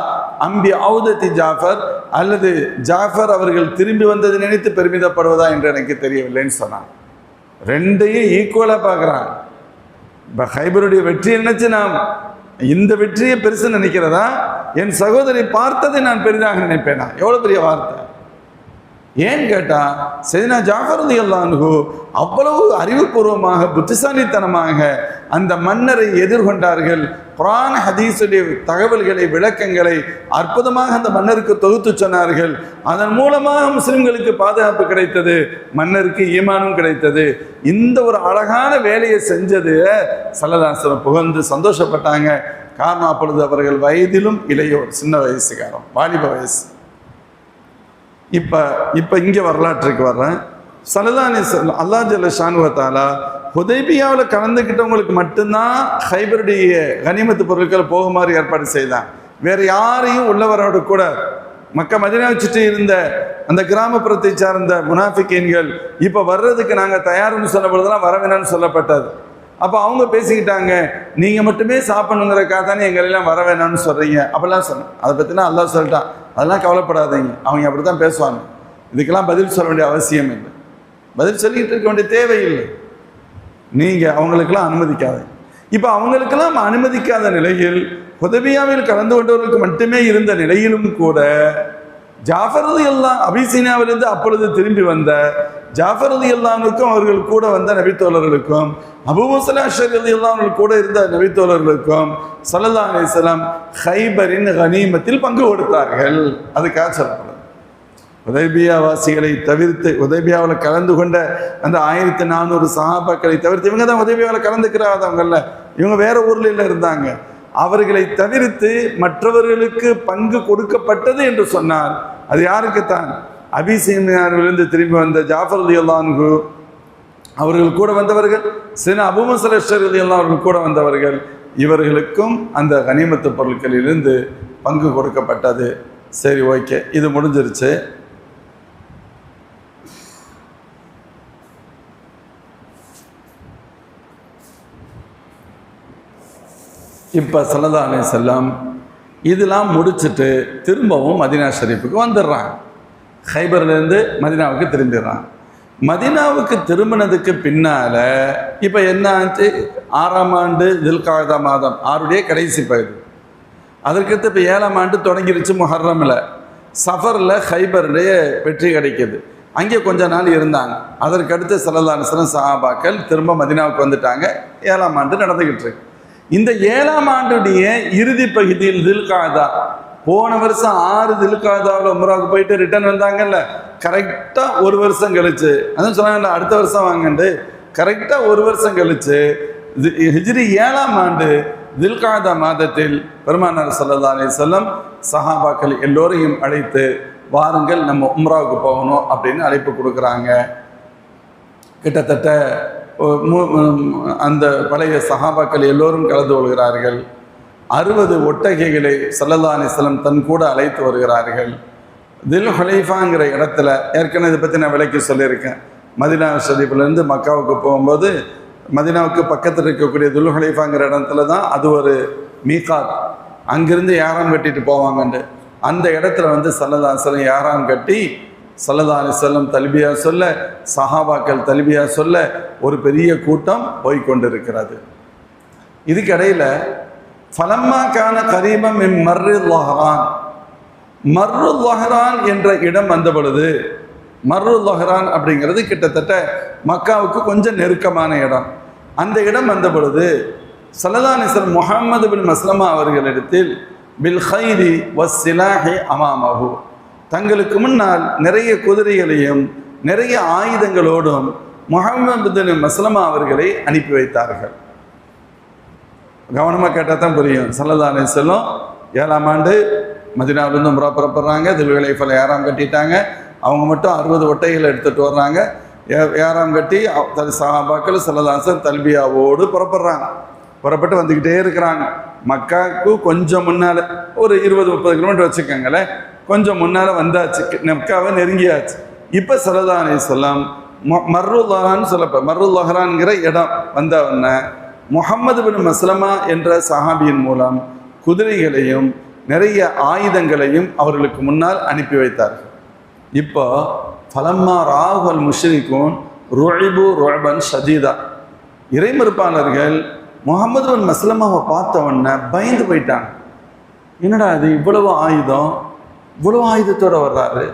அம்பி அவுதத்தி ஜாஃபர், அல்லது ஜாஃபர் அவர்கள் திரும்பி வந்ததை நினைத்து பெருமிதப்படுவதா என்று எனக்கு தெரியவில்லைன்னு சொன்னான். ரெண்டையும் ஈக்குவலாக பார்க்குறான். இப்போ ஹைபருடைய வெற்றியை நினைச்சு நாம் இந்த வெற்றியை பெருசு நினைக்கிறதா, என் சகோதரி பார்த்ததை நான் பெரிதாக நினைப்பேனா? எவ்வளோ பெரிய வார்த்தை! ஏன்னு கேட்டால் சையதுனா ஜாஃபர் ரலியல்லாஹு அன்ஹு அவ்வளவு அறிவுபூர்வமாக புத்திசாலித்தனமாக அந்த மன்னரை எதிர்கொண்டார்கள். குர்ஆன் ஹதீஸுடைய தகவல்களை, விளக்கங்களை அற்புதமாக அந்த மன்னருக்கு தொகுத்து சொன்னார்கள். அதன் மூலமாக முஸ்லிம்களுக்கு பாதுகாப்பு கிடைத்தது, மன்னருக்கு ஈமானும் கிடைத்தது. இந்த ஒரு அழகான வேலையை செஞ்சது ஸல்லல்லாஹு அலைஹி வஸல்லம் புகழ்ந்து சந்தோஷப்பட்டாங்க. காரணம், அப்பொழுது அவர்கள் வயதிலும் இளையோர், சின்ன வயசுக்காரன், வாலிப வயசு. இப்போ இங்கே வரலாற்றுக்கு வர்றேன். ஸல்லல்லாஹு அலைஹி வஸல்லம் அல்லாஹ் ஜல்ல ஷானுஹு வ தஆலா ஹுதைபியாவில் கலந்துக்கிட்டவங்களுக்கு மட்டும்தான் ஹைபருடைய கனிமத்து பொருட்கள் போகுமாறு ஏற்பாடு செய்தான். வேறு யாரையும் உள்ளவரோடு கூட மக்கா மதீனாவை சுற்றி இருந்த அந்த கிராமப்புறத்தை சார்ந்த முனாஃபிகீன்கள் இப்போ வர்றதுக்கு நாங்கள் தயார்னு சொன்ன பொழுதுலாம் வர வேணாம்னு சொல்லப்பட்டது. அப்போ அவங்க பேசிக்கிட்டாங்க, நீங்கள் மட்டுமே சாப்பிடணுங்கிறக்காக தானே எங்களெல்லாம் வர வேணாம்னு சொல்கிறீங்க அப்படிலாம் சொன்னேன். அதை பற்றினா அல்லாஹ் சொல்லிட்டான், அதெல்லாம் கவலைப்படாதீங்க, அவங்க அப்படி தான் பேசுவாங்க, இதுக்கெல்லாம் பதில் சொல்ல வேண்டிய அவசியம் இல்லை, பதில் சொல்லிக்கிட்டு இருக்க வேண்டிய தேவையில்லை, நீங்கள் அவங்களுக்கெல்லாம் அனுமதிக்காதீங்க. இப்போ அவங்களுக்கெல்லாம் அனுமதிக்காத நிலையில் ஹுதைபியாவில் கலந்து கொண்டவர்களுக்கு மட்டுமே இருந்த நிலையிலும் கூட ஜாஃபர் ரலியல்லாஹு அபிசீனியாவிலிருந்து அப்பொழுது திரும்பி வந்த ஜாஃபர் ரலியல்லாஹுக்கும் அவர்கள் கூட வந்த நபித்தோழர்களுக்கும் அபூ மூஸா அஷ்அரி ரலியல்லாஹு கூட இருந்த நபித்தோழர்களுக்கும் ஸல்லல்லாஹு அலைஹி வஸல்லம் ஹைபரின் கனிமத்தில் பங்கு கொடுத்தார்கள். அதுக்காக சொல்லப்படுது. ஹுதைபியா வாசிகளை தவிர்த்து, ஹுதைபியாவில் கலந்து கொண்ட அந்த 1400 சஹாபாக்களை தவிர்த்து, இவங்க தான் ஹுதைபியாவில் கலந்துக்கிறாதவங்கல்ல, இவங்க வேற ஊர்ல இருந்தாங்க, அவர்களை தவிர்த்து மற்றவர்களுக்கு பங்கு கொடுக்கப்பட்டது என்று சொன்னார். அது யாருக்குத்தான்? அபிசீனியாவிலிருந்து திரும்பி வந்த ஜாஃபர் ரலியல்லாஹு அன்ஹு அவர்கள் கூட வந்தவர்கள், சையதுனா அபூ மூஸா அஷ்அரி ரலியல்லாஹு அவர்கள் கூட வந்தவர்கள், இவர்களுக்கும் அந்த கனிமத்து பொருட்களிலிருந்து பங்கு கொடுக்கப்பட்டது. சரி, ஓகே, இது முடிஞ்சிருச்சு. இப்போ ஸல்லல்லாஹு அலைஹி வஸல்லம் இதெல்லாம் முடிச்சுட்டு திரும்பவும் மதீனா ஷரீஃபுக்கு வந்துடுறாங்க. ஹைபர்லேருந்து மதீனாவுக்கு திரும்பிடுறான். மதீனாவுக்கு திரும்பினதுக்கு பின்னால் இப்போ என்ன ஆச்சு? 6ஆம் ஆண்டு தில்காதா மாதம் 6உடைய கடைசி பகுதி. அதற்கடுத்து இப்போ 7ஆம் ஆண்டு தொடங்கிருச்சு முஹர்ரமில். சஃபரில் ஹைபருடைய வெற்றி கிடைக்கிது. அங்கே கொஞ்ச நாள் இருந்தாங்க. அதற்கடுத்து ஸல்லல்லாஹு அலைஹி வஸல்லம் சஹாபாக்கள் திரும்ப மதீனாவுக்கு வந்துட்டாங்க. 7ஆம் ஆண்டு நடந்துக்கிட்டு இருக்கு. இந்த 7ஆம் ஆண்டுடைய இறுதி பகுதியில் தில்காதா, போன வருஷம் 6 தில்காதாவில் உம்ராவுக்கு போயிட்டு ரிட்டர்ன் வந்தாங்கல்ல, கரெக்டாக ஒரு வருஷம் கழிச்சு, அதான் சொன்னாங்கல்ல அடுத்த வருஷம் வாங்கண்டு, கரெக்டாக ஒரு வருஷம் கழிச்சு ஹிஜ்ரி 7ஆம் ஆண்டு தில்காதா மாதத்தில் பெருமானார் ஸல்லல்லாஹு அலைஹி வஸல்லம் சஹாபாக்கள் எல்லோரையும் அழைத்து, வாருங்கள் நம்ம உம்ராவுக்கு போகணும் அப்படின்னு அழைப்பு கொடுக்குறாங்க. கிட்டத்தட்ட அந்த பழைய சஹாபாக்கள் எல்லோரும் கலந்து கொள்கிறார்கள். 60 ஒட்டகைகளை ஸல்லல்லாஹு அலைஹி வஸல்லம் தன் கூட அழைத்து வருகிறார்கள். தில் ஹுலைஃபாங்கிற இடத்துல, ஏற்கனவே இதை பற்றி நான் விளக்கி சொல்லியிருக்கேன். மதீனா ஷரீஃபிலேருந்து மக்காவுக்கு போகும்போது மதீனாவுக்கு பக்கத்தில் இருக்கக்கூடிய துல் ஹுலைஃபாங்கிற இடத்துல தான் அது ஒரு மீகாத், அங்கிருந்து யாராம் கட்டிட்டு போவாங்கண்டு. அந்த இடத்துல வந்து ஸல்லல்லாஹு அலைஹி வஸல்லம் யாராம் கட்டி ஸல்லல்லாஹு அலைஹி வஸல்லம் தல்பியா சொல்ல, சஹாபாக்கள் தல்பியா சொல்ல ஒரு பெரிய கூட்டம் போய்கொண்டிருக்கிறது. இதுக்கிடையில் ஃபலம்மா கான கரீபம் மின் மர்ருல் லஹ்ரான், மர்ருல் லஹ்ரான் என்ற இடம் வந்த பொழுது, மர்ருல் லஹ்ரான் அப்படிங்கிறது கிட்டத்தட்ட மக்காவுக்கு கொஞ்சம் நெருக்கமான இடம். அந்த இடம் வந்த பொழுது ஸல்லல்லாஹு அலைஹி வஸல்லம் முஹம்மது பின் மஸ்லமா அவர்களிடத்தில் பில் ஹைரி வஸ் சிலாஹி அமாமஹு, தங்களுக்கு முன்னால் நிறைய குதிரைகளையும் நிறைய ஆயுதங்களோடும் முஹம்மது பின் மஸ்லமா அவர்களை அனுப்பி வைத்தார்கள். கவனமாக கேட்டால் தான் புரியும். ஸல்லல்லாஹு அலைஹி வஸல்லம் 7ஆம் ஆண்டு மதீனாவிலிருந்து உம்ரா புறப்படுறாங்க. துல் ஹுலைஃபால யாராம் கட்டிட்டாங்க. அவங்க மட்டும் 60 ஒட்டைகளை எடுத்துகிட்டு வர்றாங்க. ஏறாம் கட்டி சஹாபாக்கள் ஸல்லல்லாஹு அலைஹி வஸல்லம் தல்பியாவோடு புறப்படுறாங்க. புறப்பட்டு வந்துக்கிட்டே இருக்கிறாங்க. மக்காவுக்கு கொஞ்சம் முன்னால் ஒரு 20-30 கிலோமீட்டர் வச்சுக்கோங்களேன், கொஞ்சம் முன்னால் வந்தாச்சு, மக்காவை நெருங்கியாச்சு. இப்போ ஸல்லல்லாஹு அலைஹி வஸல்லம் மர்ருல்லஹான்னு மர்ருல்லஹரான்ங்கிற இடம் வந்தவன முஹம்மது பின் மஸ்லமா என்ற சஹாபியின் மூலம் குதிரைகளையும் நிறைய ஆயுதங்களையும் அவர்களுக்கு முன்னால் அனுப்பி வைத்தார்கள். இப்போ ஃபலம்மா ராஹுல் முஷ்ரிகூன் ருஇபு ருஅபன் ஷதீதா, இறைமறுப்பாளர்கள் முஹம்மது பின் மஸ்லமாவை பார்த்தவொன்னே பயந்து போயிட்டாங்க. என்னடா இது, இவ்வளவு ஆயுதம், இவ்வளவு ஆயுதத்தோடு வர்றாரு.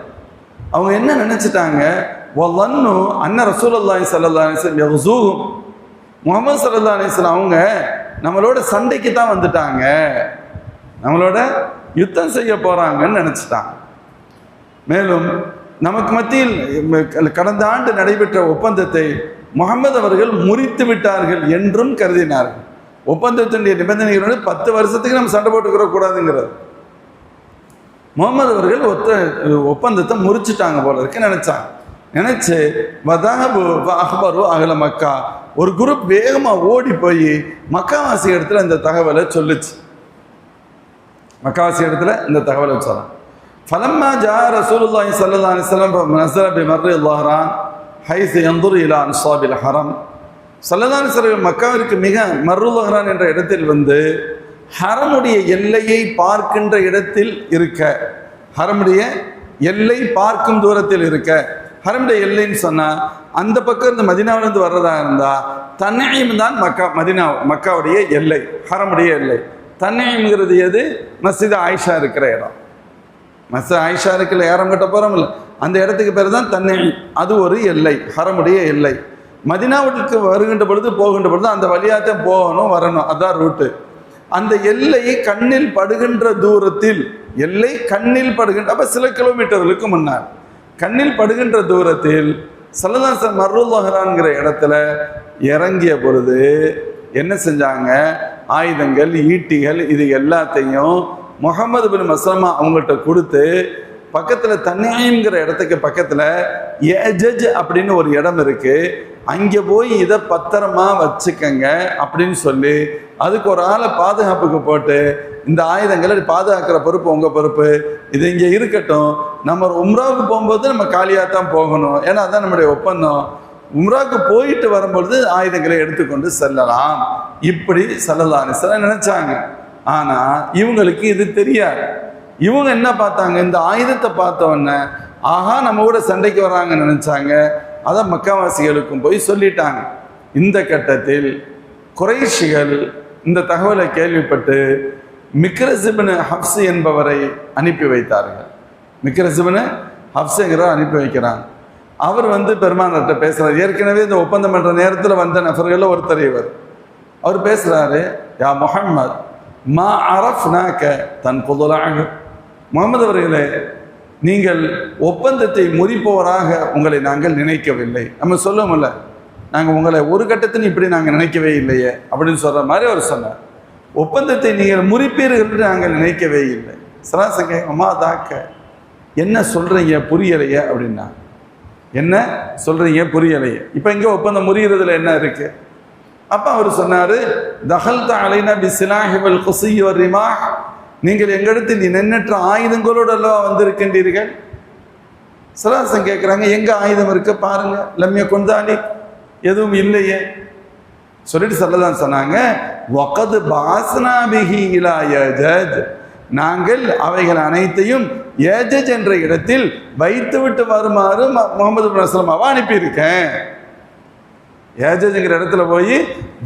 அவங்க என்ன நினச்சிட்டாங்க, வல்லன்னு அன்ன ரசூலுல்லாஹி ஸல்லல்லாஹு அலைஹி வஸல்லம் யகுஸூஹும், முஹம்மது ஸல்லல்லாஹு அலைஹி வஸல்லம் அவங்க நம்மளோட சண்டைக்கு தான் வந்துட்டாங்க, நம்மளோட யுத்தம் செய்ய போகிறாங்கன்னு நினச்சிட்டாங்க. மேலும் நமக்கு மத்தியில் கடந்த ஆண்டு நடைபெற்ற ஒப்பந்தத்தை முஹம்மது அவர்கள் முறித்து விட்டார்கள் என்றும் கருதினார்கள். ஒப்பந்தத்தினுடைய நிபந்தனைகளோடு 10 வருஷத்துக்கு நம்ம சண்டை போட்டுக்கிற கூடாதுங்கிறது. முகமது அவர்கள் ஒப்பந்தத்தை முறிச்சிட்டாங்க போல இருக்கு நினைச்சு வதாபு அஹ்பரு அகல மக்கா, ஒரு குரூப் வேகமாக ஓடி போய் மக்காவாசி இடத்துல இந்த தகவலை சொல்லுச்சு. மக்காவாசி இடத்துல இந்த தகவலை சொன்னான். ஃபலம்மா ஜா ரசூலுல்லாஹி ஸல்லல்லாஹு அலைஹி வஸல்லம் நஸர பிமர்ரி ظهران ஹைஸ் யன்துரு இலா அன்சாபில் ஹரம். ஸல்லல்லாஹு அலைஹி வஸல்லம் மக்காவிற்கு மிக மர்ருல் ظهران என்ற இடத்தில் வந்து ஹரமுடைய எல்லையை பார்க்கின்ற இடத்தில் இருக்க, ஹரமுடைய எல்லை பார்க்கும் தூரத்தில் இருக்க, ஹரமுடைய எல்லைன்னு சொன்னால் அந்த பக்கம் இருந்து மதினாவிலிருந்து வர்றதா இருந்தால் தன்னையும் தான் மக்காவுடைய எல்லை, ஹரமுடைய எல்லை. தன்னைங்கிறது எது? மஸ்ஜித் ஆயிஷா இருக்கிற இடம். மஸ்ஜித் ஆயிஷா இருக்கிற ஏறம் கட்ட போகிறோம் இல்லை, அந்த இடத்துக்கு பேர் தான் தன்னை. அது ஒரு எல்லை, ஹரமுடைய எல்லை. மதினாவுக்கு வருகின்ற பொழுது போகின்ற பொழுது அந்த வழியாகத்தான் போகணும் வரணும், அதான் ரூட்டு. அந்த எல்லையை கண்ணில் படுகின்ற தூரத்தில், எல்லை கண்ணில் படுகின்ற, அப்போ சில கிலோமீட்டர்களுக்கு முன்னால் கண்ணில் படுகின்ற தூரத்தில் ஸல்லல்லாஹு அலைஹி வஸல்லம் மர்ருல் ظهرانங்கிற இடத்துல இறங்கிய பொழுது என்ன செஞ்சாங்க, ஆயுதங்கள் ஈட்டிகள் இது எல்லாத்தையும் முஹம்மது பின் மஸ்லமா அவங்கள்ட்ட கொடுத்து பக்கத்தில் தன்னைங்கிற இடத்துக்கு பக்கத்தில் யஜஜ் அப்படின்னு ஒரு இடம் இருக்கு, அங்கே போய் இதை பத்திரமா வச்சுக்கங்க அப்படின்னு சொல்லி அதுக்கு ஒரு ஆளை பாதுகாப்புக்கு போட்டு, இந்த ஆயுதங்களை பாதுகாக்கிற பொறுப்பு உங்கள் பொறுப்பு, இது இங்கே இருக்கட்டும், நம்ம உம்ராவுக்கு போகும்போது நம்ம காலியாக தான் போகணும், ஏன்னா அதுதான் நம்முடைய ஒப்பந்தம், உம்ராவுக்கு போயிட்டு வரும்பொழுது ஆயுதங்களை எடுத்துக்கொண்டு செல்லலாம், இப்படி ஸல்லல்லாஹு அலைஹி வஸல்லம் நினைச்சாங்க. ஆனால் இவங்களுக்கு இது தெரியாது. இவங்க என்ன பார்த்தாங்க, இந்த ஆயுதத்தை பார்த்தவொன்னே ஆஹா நம்ம கூட சண்டைக்கு வர்றாங்கன்னு நினைச்சாங்க. அதை மக்காவாசிகளுக்கும் போய் சொல்லிட்டாங்க. இந்த கட்டத்தில் குறைஷிகள் இந்த தகவலை கேள்விப்பட்டு மிக்ரஸ் இப்னு ஹஃப்ஸ் என்பவரை அனுப்பி வைத்தார்கள். மிக்ரஸ் இப்னு ஹஃப்ஸுங்கிறவர் அனுப்பி வைக்கிறாங்க. அவர் வந்து பெருமானார்ட்ட பேசுகிறார். ஏற்கனவே இந்த ஒப்பந்தம் பண்ணுற நேரத்தில் வந்த நபர்களில் ஒருத்தர் இவர். அவர் பேசுகிறாரு, யா முஹம்மத் மா அரஃப்னாக தன் புதுலாக, முகமது அவர்களே நீங்கள் ஒப்பந்தத்தை முறிப்பவராக உங்களை நாங்கள் நினைக்கவில்லை. நம்ம சொல்லுவோம்ல, நாங்கள் உங்களை ஒரு கட்டத்தில் இப்படி நாங்கள் நினைக்கவே இல்லையே அப்படின்னு சொல்கிற மாதிரி அவர் சொன்னார். ஒப்பந்தத்தை நீங்கள் முறிப்பீர்கள் என்று நாங்கள் நினைக்கவே இல்லை. சராசங்க அம்மா தாக்க என்ன சொல்கிறீங்க புரியலையே அப்படின்னா, என்ன சொல்கிறீங்க புரியலையே, இப்போ இங்கே ஒப்பந்தம் முறியறதுல என்ன இருக்குது? அப்போ அவர் சொன்னார், தஹல்த அலைனா பிஸ்ஸிலாஹி வல் குஸி வல் ரிமாஹ், நீங்கள் எங்களிடத்தில் எண்ணற்ற ஆயுதங்களோடு அல்லவா வந்திருக்கின்றீர்கள். சலாசம் கேட்குறாங்க, எங்கே ஆயுதம் இருக்கு பாருங்க, லம்ய கொண்டாலி எதுவும் இல்லையே சொல்லிட்டு ஸல்லல்லாஹு சொன்னாங்க, வகது பாஸ்னா பிஹி இலா யஜஜ், நாங்கள் அவைகள் அனைத்தையும் யஜஜ் என்ற இடத்தில் வைத்துவிட்டு வருமாறு முஹம்மது பின் மஸ்லமாவை அனுப்பியிருக்கேன். யஜஜ்ங்கிற இடத்துல போய்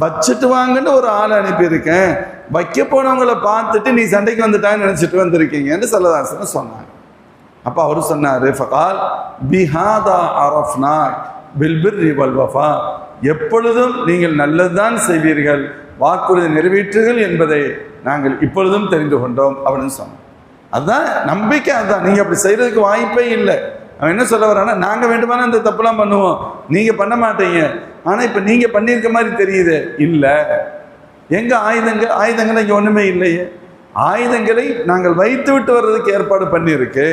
வச்சுட்டு வாங்கன்னு ஒரு ஆளை அனுப்பியிருக்கேன். வைக்க போனவங்களை பார்த்துட்டு நீ சண்டைக்கு வந்துட்டான்னு நினச்சிட்டு வந்திருக்கீங்கன்னு ஸல்லல்லாஹு சொன்னாங்க. அப்போ அவர் சொன்னார், ஃபகால் பிஹாதா அரஃப்னா பில் பிர்ரி வல் வஃபா, எப்பொழுதும் நீங்கள் நல்லதுதான் செய்வீர்கள், வாக்குறுதி நிறைவேற்றுகள் என்பதை நாங்கள் இப்பொழுதும் தெரிந்து கொண்டோம் அப்படின்னு சொன்னோம். அதுதான் நம்பிக்கை. அதுதான், நீங்கள் அப்படி செய்கிறதுக்கு வாய்ப்பே இல்லை. அவன் என்ன சொல்ல வரானா, நாங்கள் வேண்டுமானா அந்த தப்புலாம் பண்ணுவோம், நீங்கள் பண்ண மாட்டீங்க, ஆனால் இப்போ நீங்கள் பண்ணியிருக்க மாதிரி தெரியுது. இல்லை, எங்கள் ஆயுதங்கள் இங்கே ஒன்றுமே இல்லையே, ஆயுதங்களை நாங்கள் வைத்து விட்டு வர்றதுக்கு ஏற்பாடு பண்ணியிருக்கு,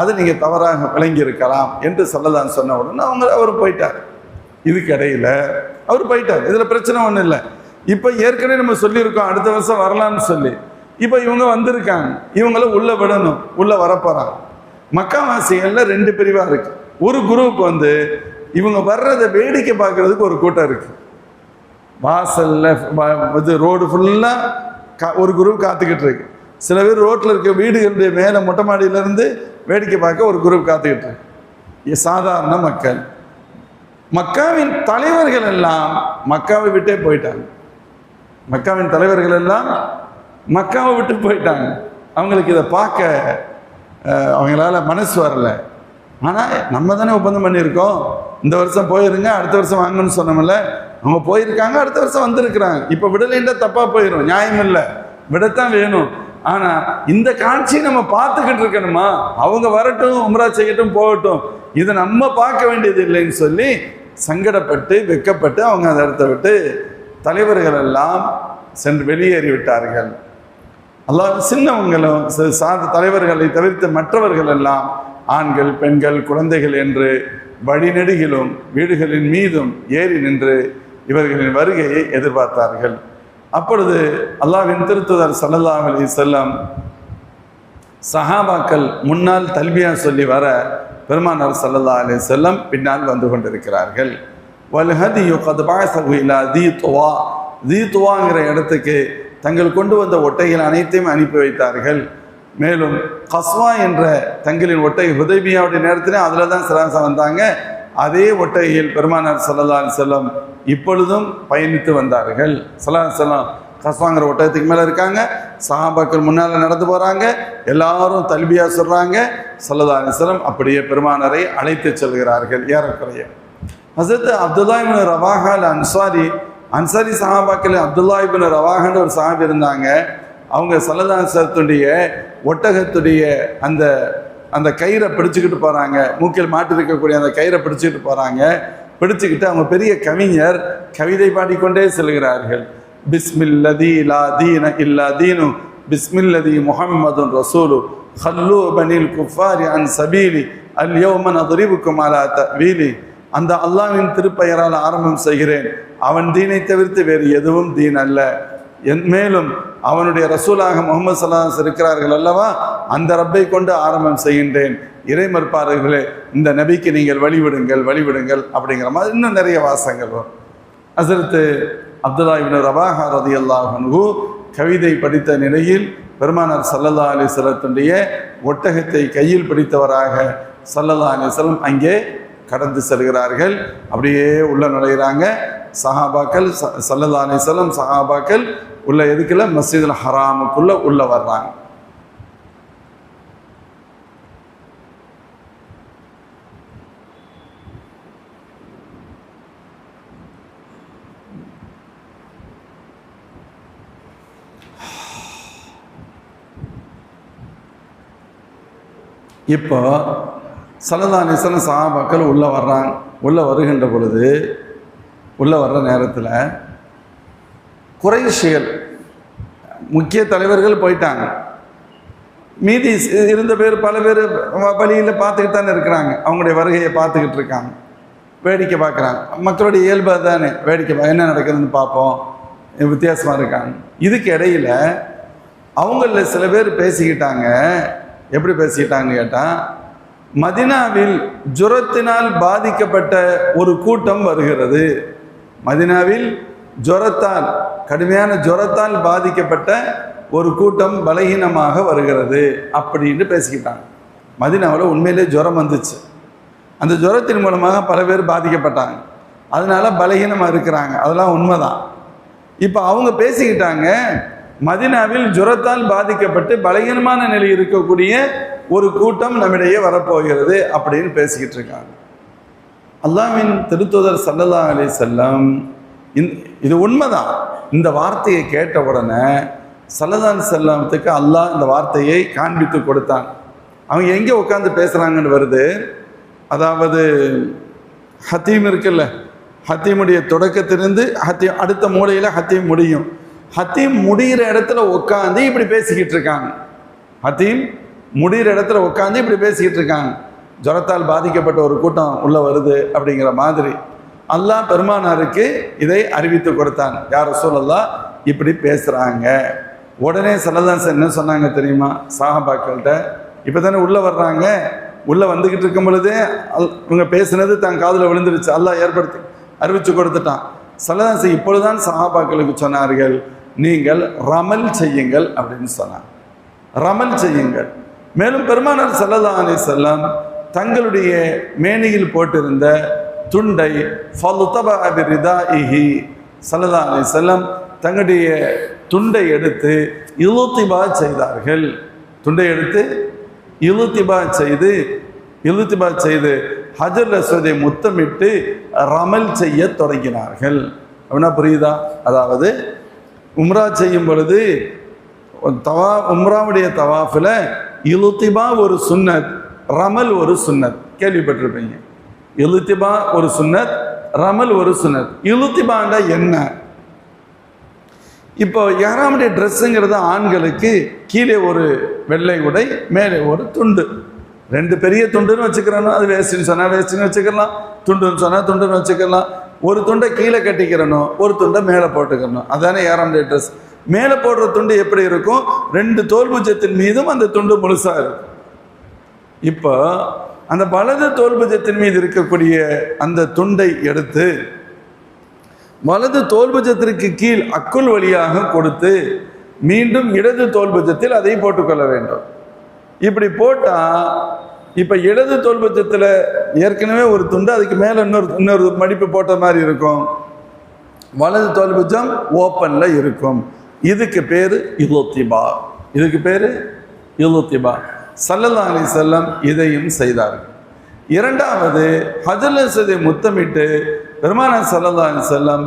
அதை நீங்கள் தவறாக விளங்கியிருக்கலாம் என்று சொல்லலான்னு சொன்ன உடனே அவர் போயிட்டார். இதுக்கிடையில் அவர் போயிட்டார். இதில் பிரச்சனை ஒன்றும் இல்லை. இப்போ ஏற்கனவே நம்ம சொல்லியிருக்கோம் அடுத்த வருஷம் வரலான்னு சொல்லி. இப்போ இவங்க வந்திருக்காங்க, இவங்கள உள்ளே விடணும், உள்ளே வரப்போகிறாங்க. மக்காவாசிகளில் 2 பிரிவாக இருக்குது. ஒரு குரூப் இவங்க வர்றதை வேடிக்கை பார்க்கறதுக்கு ஒரு கூட்டம் இருக்குது. வாசலில் இது ரோடு ஃபுல்லாக ஒரு குரூப் காத்துக்கிட்டு இருக்கு. சில பேர் ரோட்டில் இருக்க வீடுகளுடைய மேலே மொட்டை மாடியிலேருந்து வேடிக்கை பார்க்க ஒரு குரூப் காத்துக்கிட்டு இருக்கு. சாதாரண மக்கள். மக்காவின் தலைவர்கள் எல்லாம் மக்காவை விட்டே போயிட்டாங்க. மக்காவின் தலைவர்கள் எல்லாம் மக்காவை விட்டு போயிட்டாங்க. அவங்களுக்கு இதை பார்க்க அவங்களால மனசு வரல. ஆனால் நம்ம தானே ஒப்பந்தம் பண்ணியிருக்கோம், இந்த வருஷம் போயிருங்க அடுத்த வருஷம் வாங்கன்னு சொன்னோம்ல. அவங்க போயிருக்காங்க, அடுத்த வருஷம் வந்திருக்கிறாங்க. இப்போ விடலைன்னா தப்பாக போயிடும், நியாயம் இல்லை, விடத்தான் வேணும். ஆனால் இந்த காட்சியை நம்ம பார்த்துக்கிட்டு இருக்கணுமா? அவங்க வரட்டும், உம்ரா செய்யட்டும், போகட்டும், இதை நம்ம பார்க்க வேண்டியது இல்லைன்னு சொல்லி சங்கடப்பட்டு வெக்கப்பட்டு அவங்க அந்த இடத்த விட்டு தலைவர்கள் எல்லாம் சென்று வெளியேறி விட்டார்கள். அல்லாஹ் சின்னவங்களும் தலைவர்களை தவிர்த்து மற்றவர்கள் எல்லாம் ஆண்கள், பெண்கள், குழந்தைகள் என்று வழிநெடுகிலும் வீடுகளின் மீதும் ஏறி நின்று இவர்களின் வருகையை எதிர்பார்த்தார்கள். அப்பொழுது அல்லாஹ்வின் திருத்தூதர் ஸல்லல்லாஹு அலைஹி வஸல்லம் சஹாபாக்கள் முன்னால் தல்பியா சொல்லி வர பெருமானார் ஸல்லல்லாஹு அலைஹி வஸல்லம் பின்னால் வந்து கொண்டிருக்கிறார்கள். வல் ஹதியு கத் பஅஸஹு இலா தி துவாங்கிற இடத்துக்கு தங்கள் கொண்டு வந்த ஒட்டைகள் அனைத்தையும் அனுப்பி வைத்தார்கள். மேலும் கஸ்வா என்ற தங்களின் ஒட்டகை ஹுதைபியாவுடைய நேரத்திலே அதில் தான் சிராசா வந்தாங்க. அதே ஒட்டகையில் பெருமானார் ஸல்லல்லாஹு அலைஹி வஸல்லம் இப்பொழுதும் பயணித்து வந்தார்கள். ஸல்லல்லாஹு அலைஹி வஸல்லம் கஸ்வாங்கிற ஒட்டகத்துக்கு மேலே இருக்காங்க, சஹாபாக்கள் முன்னால் நடந்து போகிறாங்க, எல்லாரும் தல்பியா சொல்கிறாங்க. ஸல்லல்லாஹு அலைஹி வஸல்லம் அப்படியே பெருமானாரை அழைத்து செல்கிறார்கள். ஏறக்குறைய ஹஸரத் அப்துல்லா இப்னு ரவாஹா அன்சாரி சஹாபாக்கள் அப்துல்லா இப்னு ரவாஹான்னு ஒரு சஹாபி இருந்தாங்க. அவங்க ஸல்லல்லாஹு அலைஹி வஸல்லத்துடைய ஒட்டகத்துடைய அந்த அந்த கயிறை பிடிச்சிக்கிட்டு போகிறாங்க. மூக்கில் மாட்டி இருக்கக்கூடிய அந்த கயிறை பிடிச்சிக்கிட்டு போகிறாங்க. பிடிச்சிக்கிட்டு அவங்க பெரிய கவிஞர் கவிதை பாடிக்கொண்டே செல்கிறார்கள். பிஸ்மில்லதி லா தீன இல்லா தீனு பிஸ்மில்லதி முஹம்மதுன் ரசூலு ஹல்லு பனில் குஃபாரி அன் சபீலி அல் யௌம நதுரிபுக்கும் அலா தவீலி. அந்த அல்லாஹ்வின் திருப்பெயரால் ஆரம்பம் செய்கிறேன், அவன் தீனை தவிர்த்து வேறு எதுவும் தீன் அல்ல. மேலும் அவனுடைய ரசூலாக முகமது ஸல்லல்லாஹு அலைஹி வஸல்லம் இருக்கிறார்கள் அல்லவா, அந்த ரப்பை கொண்டு ஆரம்பம் செய்கின்றேன். இறை மறுப்பார்களே, இந்த நபிக்கு நீங்கள் வழிவிடுங்கள் அப்படிங்கிற மாதிரி இன்னும் நிறைய வாசங்கள் வரும். ஹஸரத் அப்துல்லா இப்னு ரவாஹா ரலியல்லாஹு அன்ஹு கவிதை படித்த நிலையில் பெருமானார் ஸல்லல்லாஹு அலைஹி வஸல்லத்துடைய ஒட்டகத்தை கையில் பிடித்தவராக ஸல்லல்லாஹு அலைஹி வஸல்லம் அங்கே கடந்து செல்கிறார்கள். அப்படியே உள்ள நுழைகிறாங்க. சஹாபாக்கள் ஸல்லல்லாஹு அலைஹி வஸல்லம் சஹாபாக்கள் உள்ள எதுக்குள்ள மஸ்ஜிதுல் ஹராமுக்குள்ள உள்ள வர்றாங்க. இப்போ ஸல்லல்லாஹு அலைஹி வஸல்லம் சஹாபாக்கள் உள்ள வர்றாங்க. உள்ள வருகின்ற பொழுது உள்ள வர்ற நேரத்தில் குறைஷிகள் முக்கிய தலைவர்கள் போயிட்டாங்க. மீதி இருந்த பேர் பல பேர் வழியில் பார்த்துக்கிட்டு தானே இருக்கிறாங்க. அவங்களுடைய வருகையை பார்த்துக்கிட்டு இருக்காங்க, வேடிக்கை பார்க்குறாங்க. மக்களுடைய இயல்பு தானே, வேடிக்கை என்ன நடக்குதுன்னு பார்ப்போம், வித்தியாசமாக இருக்காங்க. இதுக்கு இடையில் அவங்களில் சில பேர் பேசிக்கிட்டாங்க. எப்படி பேசிக்கிட்டாங்கன்னு கேட்டால், மதினாவில் ஜுரத்தினால் பாதிக்கப்பட்ட ஒரு கூட்டம் வருகிறது. மதினாவில் ஜுரத்தால், கடுமையான ஜுரத்தால் பாதிக்கப்பட்ட ஒரு கூட்டம் பலகீனமாக வருகிறது அப்படின்னு பேசிக்கிட்டாங்க. மதினாவில் உண்மையிலே ஜுரம் வந்துச்சு. அந்த ஜுரத்தின் மூலமாக பல பேர் பாதிக்கப்பட்டாங்க, அதனால பலகீனமாக இருக்கிறாங்க. அதெல்லாம் உண்மைதான். இப்போ அவங்க பேசிக்கிட்டாங்க, மதினாவில் ஜுரத்தால் பாதிக்கப்பட்டு பலகீனமான நிலை இருக்கக்கூடிய ஒரு கூட்டம் நம்மிடையே வரப்போகிறது அப்படின்னு பேசிக்கிட்டு இருக்காங்க. அல்லாஹ்வின் திருத்தூதர் ஸல்லல்லாஹு அலைஹி வஸல்லம் இது உண்மைதான். இந்த வார்த்தையை கேட்ட உடனே ஸல்லல்லாஹு அலைஹி வஸல்லத்துக்கு அல்லாஹ் இந்த வார்த்தையை காண்பித்து கொடுத்தான். அவங்க எங்கே உட்காந்து பேசுகிறாங்கன்னு வருது. அதாவது ஹத்தீம் இருக்குல்ல, ஹத்தீமுடைய தொடக்கத்திலிருந்து ஹத்தீம் அடுத்த மூலையில் ஹத்தீம் முடியும். ஹத்தீம் முடிகிற இடத்துல உட்காந்து இப்படி பேசிக்கிட்டு இருக்காங்க. ஹத்தீம் முடிகிற இடத்துல உட்காந்து இப்படி பேசிக்கிட்டு இருக்காங்க. ஜுரத்தால் பாதிக்கப்பட்ட ஒரு கூட்டம் உள்ளே வருது அப்படிங்கிற மாதிரி அல்லாஹ் பெருமானாருக்கு இதை அறிவித்து கொடுத்தான். யார் ரசூலல்லாஹ் இப்படி பேசுகிறாங்க. உடனே ஸல்லல்லாஹு என்ன சொன்னாங்க தெரியுமா? சஹாபாக்கள்கிட்ட இப்போ தானே உள்ளே வர்றாங்க, உள்ளே வந்துக்கிட்டு இருக்கும் பொழுதே இவங்க பேசுனது தன் காதில் விழுந்துருச்சு. அல்லாஹ் ஏற்படுத்தி அறிவித்து கொடுத்துட்டான். ஸல்லல்லாஹு இப்பொழுதுதான் சஹாபாக்களுக்கு சொன்னார்கள், நீங்கள் ரமல் செய்யுங்கள் அப்படின்னு சொன்னாங்க. ரமல் செய்யுங்கள். மேலும் பெருமானார் ஸல்லல்லாஹு அலைஹி வஸல்லம் தங்களுடைய மேனியில் போட்டிருந்த துண்டை ஃபலுதபஅ பிரிதாஇஹி ஸல்லல்லாஹு அலைஹி வஸல்லம் தங்களுடைய துண்டை எடுத்து இலுத்திபா செய்தார்கள். துண்டை எடுத்து இலுத்திபா செய்து ஹஜர் அஸ்வதை முத்தமிட்டு ரமல் செய்ய தொடங்கினார்கள். அப்படின்னா புரியுதா? அதாவது உம்ரா செய்யும் பொழுது உம்ராவுடைய தவாஃபில் இலுத்திபா ஒரு சுன்னத், ரமல் ஒரு சுன்னத். கேள்விப்பட்டிருப்பீங்க. இலுத்திபா ஒரு சுன்னத், ரமல் ஒரு சுன்னத். இலுத்திபாண்டா என்ன? இப்போ யாராமுடைய ட்ரெஸ்ஸுங்கிறது ஆண்களுக்கு கீழே ஒரு வெள்ளை உடை, மேலே ஒரு துண்டு. ரெண்டு பெரிய துண்டுன்னு வச்சுக்கிறோன்னா அது வேஸ்ட்டுன்னு சொன்னால் வேஸ்ட்டுன்னு வச்சுக்கலாம், துண்டுன்னு சொன்னால் துண்டுன்னு வச்சுக்கலாம். ஒரு துண்டை கீழே கட்டிக்கிறணும், ஒரு துண்டை மேலே போட்டுக்கிறணும். அதானே யாராமுடைய ட்ரெஸ். மேலே போடுற துண்டு எப்படி இருக்கும்? ரெண்டு தோல்புஜத்தின் மீதும் அந்த துண்டு முழுசாக இருக்கும். இப்போ அந்த வலது தோல்புஜத்தின் மீது இருக்கக்கூடிய அந்த துண்டை எடுத்து வலது தோல்புஜத்திற்கு கீழ் அக்குள் வழியாக கொடுத்து மீண்டும் இடது தோல்புஜத்தில் அதை போட்டுக்கொள்ள வேண்டும். இப்படி போட்டால் இப்போ இடது தோல்புஜத்தில் ஏற்கனவே ஒரு துண்டு, அதுக்கு மேலே இன்னொரு மடிப்பு போட்ட மாதிரி இருக்கும். வலது தோல்புஜம் ஓப்பனில் இருக்கும். இதுக்கு பேர் இலுத்திபா. இதுக்கு பேர் இலுத்திபா. ஸல்லல்லாஹு அலைஹி வஸல்லம் இதையும் செய்தார்கள். இரண்டாவது, ஹஜர் அஸ்வதை முத்தமிட்டு பெருமானார் ஸல்லல்லாஹு அலைஹி வஸல்லம்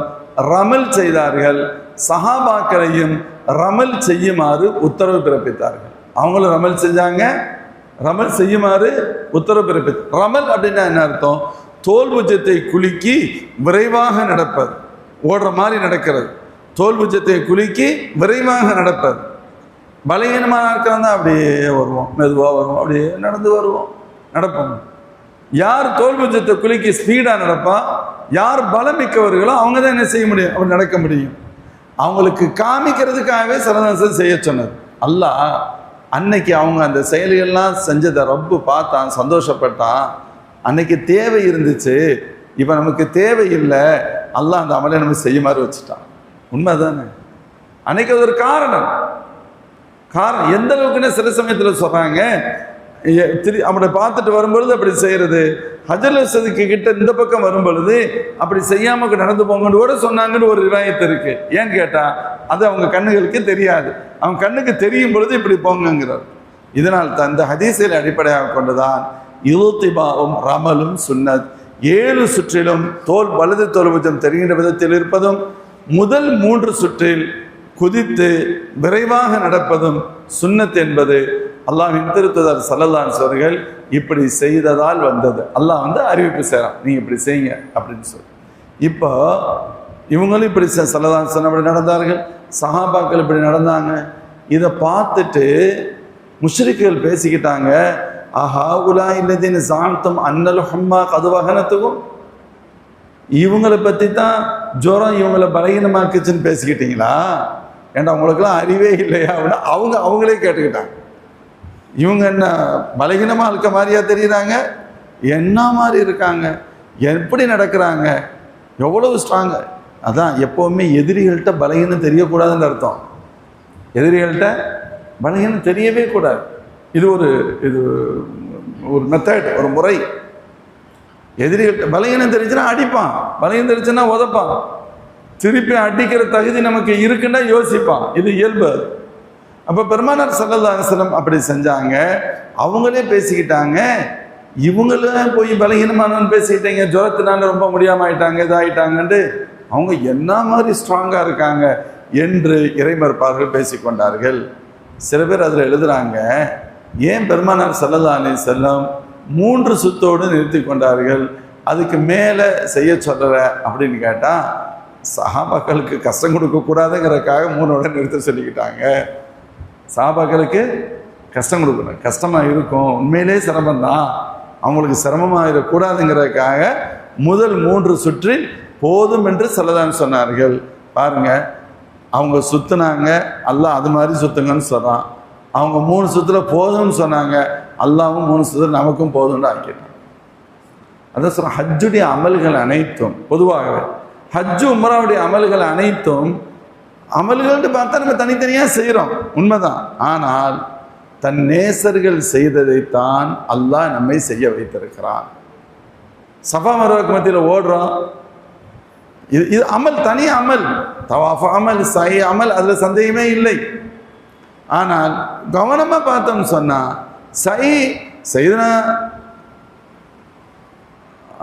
ரமல் செய்தார்கள். சஹாபாக்களையும் ரமல் செய்யுமாறு உத்தரவு பிறப்பித்தார்கள். அவங்களும் ரமல் செஞ்சாங்க, ரமல் செய்யுமாறு உத்தரவு பிறப்பித்தார். ரமல் அப்படின்னா என்ன அர்த்தம்? தோல்புஜத்தை குலுக்கி விரைவாக நடப்பது, ஓடுற மாதிரி நடக்கிறது. தோல்புஜத்தை குலுக்கி விரைவாக நடப்பது. பலகீனமான நாட்கள் தான் அப்படியே வருவோம், மெதுவாக வருவோம், அப்படியே நடந்து வருவோம், நடப்போம். யார் தோல்புஜத்தை குலுக்கி ஸ்பீடாக நடப்பா, யார் பலமிக்கவர்களோ அவங்க தான் என்ன செய்ய முடியும்? அப்படி நடக்க முடியும். அவங்களுக்கு காமிக்கிறதுக்காகவே சரணாசம் செய்ய சொன்னது அல்லாஹ். அன்னைக்கு அவங்க அந்த செயலியெல்லாம் செஞ்சதை ரப்பு பார்த்தான், சந்தோஷப்பட்டான். அன்னைக்கு தேவை இருந்துச்சு, இப்போ நமக்கு தேவை இல்லை. அல்லாஹ் அந்த அமலை நம்ம செய்யுமாறு வச்சுட்டான். உண்மைதானே? அன்னைக்கு அது ஒரு காரணம். எந்த அளவுக்குன்னு சில சமயத்தில் சொல்றாங்க, அவனை பார்த்துட்டு வரும்பொழுது அப்படி செய்யறது. ஹஜர் அஸ்வதுக்கு கிட்ட இந்த பக்கம் வரும்பொழுது அப்படி செய்யாம நடந்து போங்கன்னு கூட சொன்னாங்கன்னு ஒரு ரிவாயத்து இருக்கு. ஏன்னு கேட்டா அது அவங்க கண்ணுகளுக்கு தெரியாது, அவங்க கண்ணுக்கு தெரியும் பொழுது இப்படி போங்கிறார். இதனால் அந்த ஹதீஸில் அடிப்படையாக கொண்டுதான் இலுத்திபாவும் ரமலும் சுன்னத். 7 சுற்றிலும் வலது தோல்புஜம் தெரிகின்ற விதத்தில் இருப்பதும், முதல் 3 சுற்றில் குதித்து விரைவாக நடப்பதும் சுன்னத் என்பது அல்லாஹ்வின் திருத்தூதர் ஸல்லல்லாஹு அலைஹி வஸல்லம் அவர்கள் இப்படி செய்ததால் வந்தது. அல்லாஹ் அறிவிப்பு செய்கிறான், நீங்க இப்படி செய்யுங்க அப்படின்னு சொல்லி. இப்போ இவங்களும் இப்படி ஸல்லல்லாஹு அலைஹி வஸல்லம் அப்படி நடந்தார்கள், சஹாபாக்கள் இப்படி நடந்தாங்க. இதை பார்த்துட்டு முஷ்ரிக்குகள் பேசிக்கிட்டாங்க, ஆஹா உலா இல்லதின் ஜான்தும் அன்னல் ஹம்மா கதுவகனத்துக்கும், இவங்களை பற்றி தான் ஜுரம் இவங்களை பலகீனமாக்குச்சுன்னு பேசிக்கிட்டீங்களா? ஏன்டா அவங்களுக்கெல்லாம் அறிவே இல்லையா அப்படின்னா அவங்களே கேட்டுக்கிட்டாங்க. இவங்க என்ன பலகீனமாக இருக்க மாதிரியா தெரியுறாங்க? என்ன மாதிரி இருக்காங்க, எப்படி நடக்கிறாங்க, எவ்வளவு ஸ்ட்ராங்க. அதான் எப்போவுமே எதிரிகள்கிட்ட பலகீனம் தெரியக்கூடாதுன்னு அர்த்தம். எதிரிகள்கிட்ட பலகீனம் தெரியவே கூடாது. இது ஒரு மெத்தட், ஒரு முறை. எதிரிகள்கிட்ட பலகீனம் தெரிஞ்சுன்னா அடிப்பான், பலகீனம் தெரிஞ்சுன்னா உதப்பான், திருப்பி அடிக்கிற தகுதி நமக்கு இருக்குன்னா யோசிப்பான். இது இயல்பு. அப்போ பெருமானார் ஸல்லல்லாஹு அலைஹி வஸல்லம் அப்படி செஞ்சாங்க. அவங்களே பேசிக்கிட்டாங்க, இவங்களும் போய் பலகீனமானவன் பேசிக்கிட்டாங்க, ஜுரத்தினால ரொம்ப முடியாமல் ஆயிட்டாங்க, இதாகிட்டாங்கன்ட்டு அவங்க என்ன மாதிரி ஸ்ட்ராங்காக இருக்காங்க என்று இறைமறுப்பார்கள் பேசிக்கொண்டார்கள். சில பேர் அதில் எழுதுகிறாங்க, ஏன் பெருமானார் ஸல்லல்லாஹு அலைஹி வஸல்லம் 3 சுத்தோடு நிறுத்தி கொண்டார்கள், அதுக்கு மேலே செய்ய சொல்கிற அப்படின்னு கேட்டால், சஹாபாக்களுக்கு கஷ்டம் கொடுக்கக்கூடாதுங்கிறதுக்காக 3ஓட நிறுத்த சொல்லிக்கிட்டாங்க. சஹாபாக்களுக்கு கஷ்டம் கொடுக்கணும், கஷ்டமாக இருக்கும், உண்மையிலே சிரமம்தான், அவங்களுக்கு சிரமமாக இருக்கக்கூடாதுங்கிறதுக்காக முதல் 3 சுற்றில் போதும் என்று சொல்லதான் சொன்னார்கள். பாருங்க, அவங்க சுற்றுனாங்க, அல்லாஹ் அது மாதிரி சுற்றுங்கன்னு சொல்கிறான். அவங்க 3 சுற்றுல போதும்னு சொன்னாங்க, அல்லாவும் 3 சுற்றுல நமக்கும் போதும்னு ஆக்கிட்டான். அதான் சொல்கிறேன், ஹஜ்ஜுடைய அமல்கள் அனைத்தும் பொதுவாகவே ஹஜ்ஜு உம்ராவுடைய அமல்கள் அனைத்தும் அமல்கள்னு பார்த்தா நம்ம தனித்தனியாக செய்கிறோம், உண்மைதான். ஆனால் தன் நேசர்கள் செய்ததைத்தான் அல்லாஹ் நம்மை செய்ய வைத்திருக்கிறான். சஃபா மர்வாக்கு மத்தியில் ஓடுறோம், இது அமல், தனி அமல், தவாஃப் அமல், சஹி அமல், அதில் சந்தேகமே இல்லை. ஆனால் கவனமாக பார்த்தோம்னு சொன்னால் சஹி செய்தனா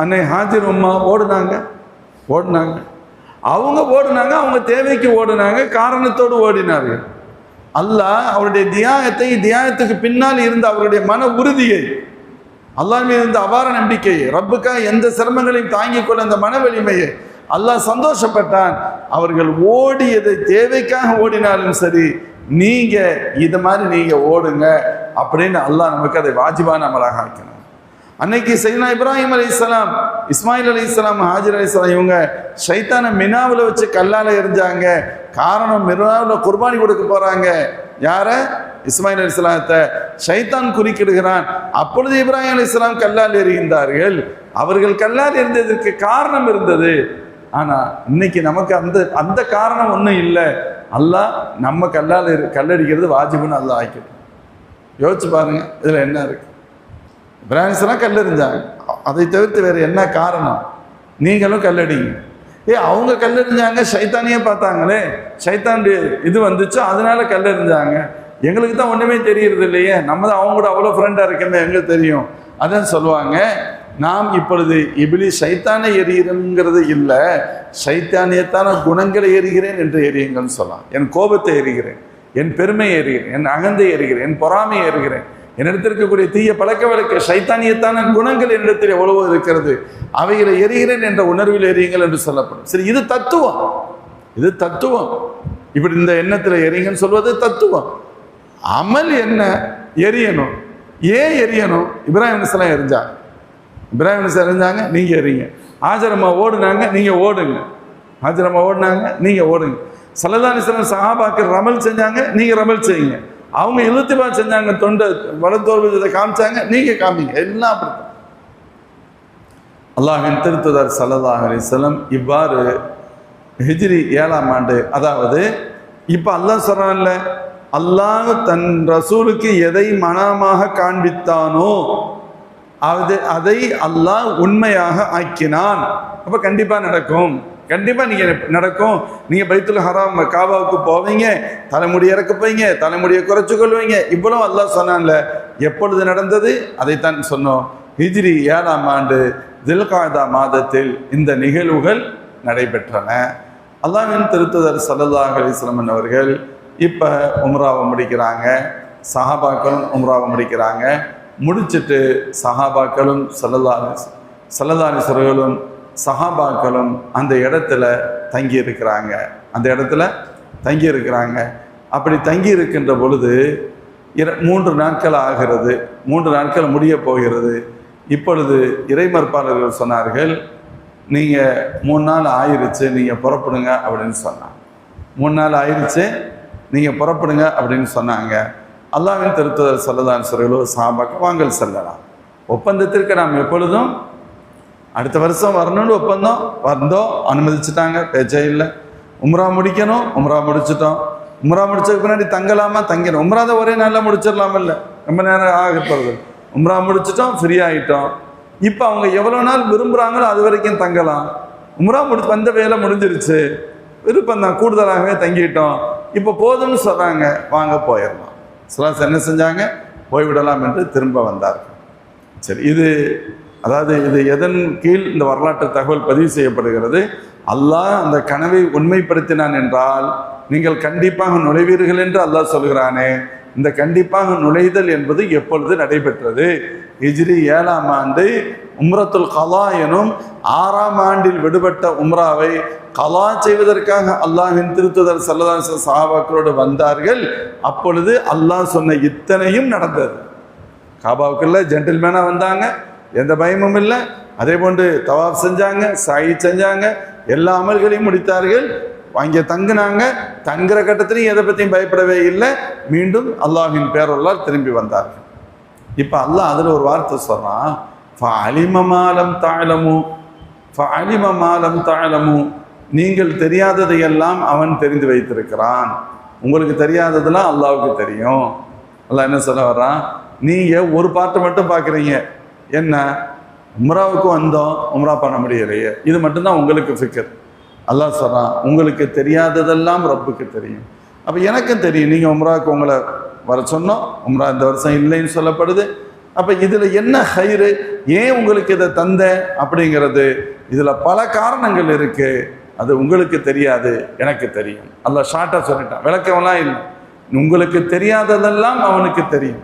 அன்னை ஹாஜிர் உம்மா ஓடுனாங்க, அவங்க ஓடுனாங்க, அவங்க தேவைக்கு ஓடுனாங்க, காரணத்தோடு ஓடினார்கள். அல்லாஹ் அவருடைய தியாகத்துக்கு பின்னால் இருந்த அவருடைய மன உறுதியை, அல்லாஹ் மீது இருந்த அபார நம்பிக்கையை, ரப்புக்காக எந்த சிரமங்களையும் தாங்கிக் கொள்ள அந்த மன வலிமையை அல்லாஹ் சந்தோஷப்பட்டான். அவர்கள் ஓடியதை தேவைக்காக ஓடினாலும் சரி, நீங்க இது மாதிரி நீங்க ஓடுங்க அப்படின்னு அல்லாஹ் நமக்கு அதை வாஜிபான அமலாக ஆக்கணும். அன்னைக்கு சையதுனா இப்ராஹிம் அலைஹிஸ்ஸலாம், இஸ்மாயில் அலைஹிஸ்ஸலாம், ஹாஜர் அலைஹிஸ்ஸலாம் இவங்க ஷைத்தானை மினாவில் வச்சு கல்லால் எரிஞ்சாங்க. காரணம், மினாவில் குர்பானி கொடுக்க போறாங்க. யார? இஸ்மாயில் அலைஹிஸ்ஸலாத்தை ஷைத்தான் குறுக்கிடுகிறான். அப்பொழுது இப்ராஹிம் அலைஹிஸ்ஸலாம் கல்லால் எறிகின்றார்கள். அவர்கள் கல்லால் எறிந்ததற்கு காரணம் இருந்தது. ஆனா இன்னைக்கு நமக்கு அந்த காரணம் ஒன்றும் இல்லை. அல்லாஹ் நம்ம கல்லடிக்கிறது வாஜிபுன்னு அல்லாஹ் ஆக்கிட்டோம். யோசிச்சு பாருங்க, இதுல என்ன இருக்கு? இப்ராஹிம் கல்லெறிஞ்சாங்க, அதை தவிர்த்து வேறு என்ன காரணம்? நீங்களும் கல்லடிங்க. அவங்க கல்லெறிஞ்சாங்க, ஷைத்தானியே பார்த்தாங்களே, ஷைத்தான் இது வந்துச்சு, அதனால கல்லெறிஞ்சாங்க. எங்களுக்கு தான் ஒன்றுமே தெரியறது இல்லையே, நம்ம தான் அவங்க கூட அவ்வளோ ஃப்ரெண்டாக இருக்கமே, எங்களுக்கு தெரியும். அதான் சொல்லுவாங்க, நாம் இப்பொழுது ஷைத்தானை எரிகிறோங்கிறது இல்லை, ஷைத்தானியத்தான குணங்களை எரிகிறேன் என்று எரியுங்கன்னு சொல்லலாம். என் கோபத்தை எரிகிறேன், என் பெருமையை எரிகிறேன், என் அகந்தை எரிகிறேன், என் பொறாமையை எரிகிறேன், என்னிடத்தில் இருக்கக்கூடிய தீய பழக்க வழக்க ஷைத்தானியத்தான குணங்கள் என்னிடத்தில் எவ்வளவோ இருக்கிறது, அவைகளை எரிகிறேன் என்ற உணர்வில் எரியுங்கள் என்று சொல்லப்படும். சரி, இது தத்துவம். இப்படி இந்த எண்ணத்தில் எரியுங்கன்னு சொல்வது தத்துவம். அமல் என்ன? எரியணும். ஏன் எரியணும்? இப்ராஹிம் அலைஹிஸ்ஸலாம் எரிஞ்சாங்க, நீங்க எறிங்க. ஹாஜரம்மா ஓடுனாங்க, நீங்க ஓடுங்க. ஸல்லல்லாஹு அலைஹி வஸல்லம் சஹாபாக்கள் ரமல் செஞ்சாங்க, நீங்க ரமல் செய்யுங்க. அவங்க இலுத்திபா செஞ்சாங்க, தொண்டை வலத்தோர்வதை காமிச்சாங்க, நீங்க காமிங்க. எல்லாம் அப்படித்தான். அல்லாஹ்வின் திருத்தூதர் ஸல்லல்லாஹு அலைஹி வஸல்லம் இவ்வாறு ஹிஜ்ரி 7ஆம் ஆண்டு, அதாவது இப்ப அல்லாஹ் சொல்றான்ல, அல்லாஹ் தன் ரசூலுக்கு எதை மனமாக காண்பித்தானோ அதை அல்லாஹ் உண்மையாக ஆக்கினான். அப்ப கண்டிப்பா நடக்கும், நீங்க பைத்துல் ஹராம் காபாவுக்கு போவீங்க, தலைமுடி இறக்க போவீங்க, தலைமுடியை குறைச்சு கொள்வீங்க. இவ்வளவு அல்லாஹ் சொன்னான்ல, எப்பொழுது நடந்தது? அதைத்தான் சொன்னோம். ஹிஜ்ரி 7ஆம் ஆண்டு தில்காதா மாதத்தில் இந்த நிகழ்வுகள் நடைபெற்றன. அல்லாஹ்வின் திருத்தூதர் ஸல்லல்லாஹு அலைஹி வஸல்லம் அவர்கள் இப்ப உம்ராவை முடிக்கிறாங்க, சஹாபாக்களும் உம்ராவை முடிக்கிறாங்க. முடிச்சுட்டு சஹாபாக்களும் ஸல்லல்லாஹு அலைஹி வஸல்லம் சஹாபாக்களும் அந்த இடத்துல தங்கி இருக்கிறாங்க. அப்படி தங்கி இருக்கின்ற பொழுது 3 நாட்கள் ஆகிறது, 3 நாட்கள் முடிய போகிறது. இப்பொழுது இறைமறுப்பாளர்கள் சொன்னார்கள், நீங்க 3 நாள் ஆயிருச்சு, நீங்க புறப்படுங்க அப்படின்னு சொன்னாங்க. 3 நாள் ஆயிருச்சு, நீங்க புறப்படுங்க அப்படின்னு சொன்னாங்க. அல்லாஹ்வின் திருத்தூதர் ஸல்லல்லாஹு அலைஹி வஸல்லம் சஹாபாக்கள் வாங்கல் செல்லலாம், ஒப்பந்தத்திற்கு நாம் எப்பொழுதும் அடுத்த வருஷம் வரணும்னு ஒப்பந்தம், வந்தோம், அனுமதிச்சுட்டாங்க, பேச்சே இல்லை. உம்ரா முடிக்கணும், உம்ரா முடிச்சிட்டோம். உம்ரா முடிச்சதுக்கு பின்னாடி தங்கலாமா? தங்கிடும். உம்ரா தான் ஒரே நாளில் முடிச்சிடலாம், இல்லை ரொம்ப நேரம் ஆகப்படுது. உம்ரா முடிச்சிட்டோம், ஃப்ரீ ஆகிட்டோம். இப்போ அவங்க எவ்வளோ நாள் விரும்புகிறாங்களோ அது வரைக்கும் தங்கலாம். உம்ரா வந்த வேலை முடிஞ்சிருச்சு, விருப்பம் தான், கூடுதலாகவே தங்கிட்டோம், இப்போ போதும்னு சொல்கிறாங்க, வாங்க போயிடலாம். சிலாஸ் என்ன செஞ்சாங்க? போய்விடலாம் என்று திரும்ப வந்தார்கள். சரி, இது எதன் கீழ் இந்த வரலாற்று தகவல் பதிவு செய்யப்படுகிறது? அல்லாஹ் அந்த கனவை உண்மைப்படுத்தினான் என்றால் நீங்கள் கண்டிப்பாக நுழைவீர்கள் என்று அல்லாஹ் சொல்கிறானே, இந்த கண்டிப்பாக நுழைதல் என்பது எப்பொழுது நடைபெற்றது? ஹிஜ்ரி 7ஆம் ஆண்டு உம்ரத்துல் கலா எனும் 6ஆம் ஆண்டில் விடுபட்ட உம்ராவை கலா செய்வதற்காக அல்லாஹ்வின் திருத்துதர் ஸல்லல்லாஹு அலைஹி வஸல்லம் சஹாபாக்களோடு வந்தார்கள். அப்பொழுது அல்லாஹ் சொன்ன இத்தனையும் நடந்தது. காபாவுக்குள்ள ஜென்டில்மேனாக வந்தாங்க, எந்த பயமும் இல்லை. அதே போன்று தவாப் செஞ்சாங்க, சாயி செஞ்சாங்க, எல்லா அமல்களையும் முடித்தார்கள். அங்கே தங்குனாங்க. தங்குற கட்டத்திலையும் எதை பற்றியும் பயப்படவே இல்லை. மீண்டும் அல்லாஹ்வின் பேரொருளால் திரும்பி வந்தார்கள். இப்போ அல்லாஹ் அதில் ஒரு வார்த்தை சொல்கிறான், நீங்கள் தெரியாததையெல்லாம் அவன் தெரிந்து வைத்திருக்கிறான். உங்களுக்கு தெரியாததெல்லாம் அல்லாஹ்வுக்கு தெரியும். அல்லாஹ் என்ன சொல்ல வர்றான், நீங்கள் ஒரு பார்ட்டை மட்டும் பார்க்குறீங்க. என்ன, உம்ராவுக்கு வந்தோம், உம்ரா பண்ண முடியலையே, இது மட்டும்தான் உங்களுக்கு ஃபிக்கர். அல்லாஹ் சொல்கிறான், உங்களுக்கு தெரியாததெல்லாம் ரப்புக்கு தெரியும். அப்போ எனக்கும் தெரியும், நீங்கள் உம்ராவுக்கு உங்களை வர சொன்னோம், உம்ரா இந்த வருஷம் இல்லைன்னு சொல்லப்படுது. அப்போ இதில் என்ன ஹைரு, ஏன் உங்களுக்கு இதை தந்த அப்படிங்கிறது, இதில் பல காரணங்கள் இருக்குது. அது உங்களுக்கு தெரியாது, எனக்கு தெரியும். அல்லாஹ் ஷார்ட்டாக சொல்லிட்டான், விளக்கமெல்லாம் இல்லை. உங்களுக்கு தெரியாததெல்லாம் அவனுக்கு தெரியும்,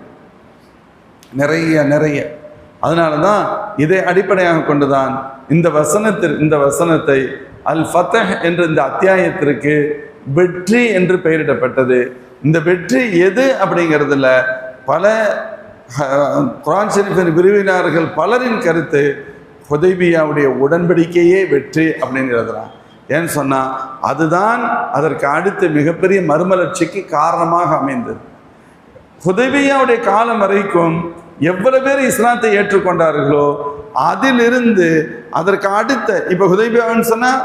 நிறைய. அதனால தான் இதை அடிப்படையாக கொண்டுதான் இந்த வசனத்தை அல் ஃபத்ஹ் என்ற இந்த அத்தியாயத்திற்கு வெற்றி என்று பெயரிடப்பட்டது. இந்த வெற்றி எது அப்படிங்கிறதுல பல குர்ஆன் ஷரீஃபின் விரிவினார்கள் பலரின் கருத்து ஹுதைபியாவுடைய உடன்படிக்கையே வெற்றி அப்படின்னு எழுதுறான். ஏன்னு சொன்னால் அதுதான் அதற்கு அடுத்து மிகப்பெரிய மறுமலர்ச்சிக்கு காரணமாக அமைந்தது. ஹுதைபியாவுடைய காலம் வரைக்கும் எவ்வளவு பேர் இஸ்லாத்தை ஏற்றுக்கொண்டார்களோ அதிலிருந்து அதற்கு அடுத்த, இப்போ ஹுதைபியான்னு சொன்னால்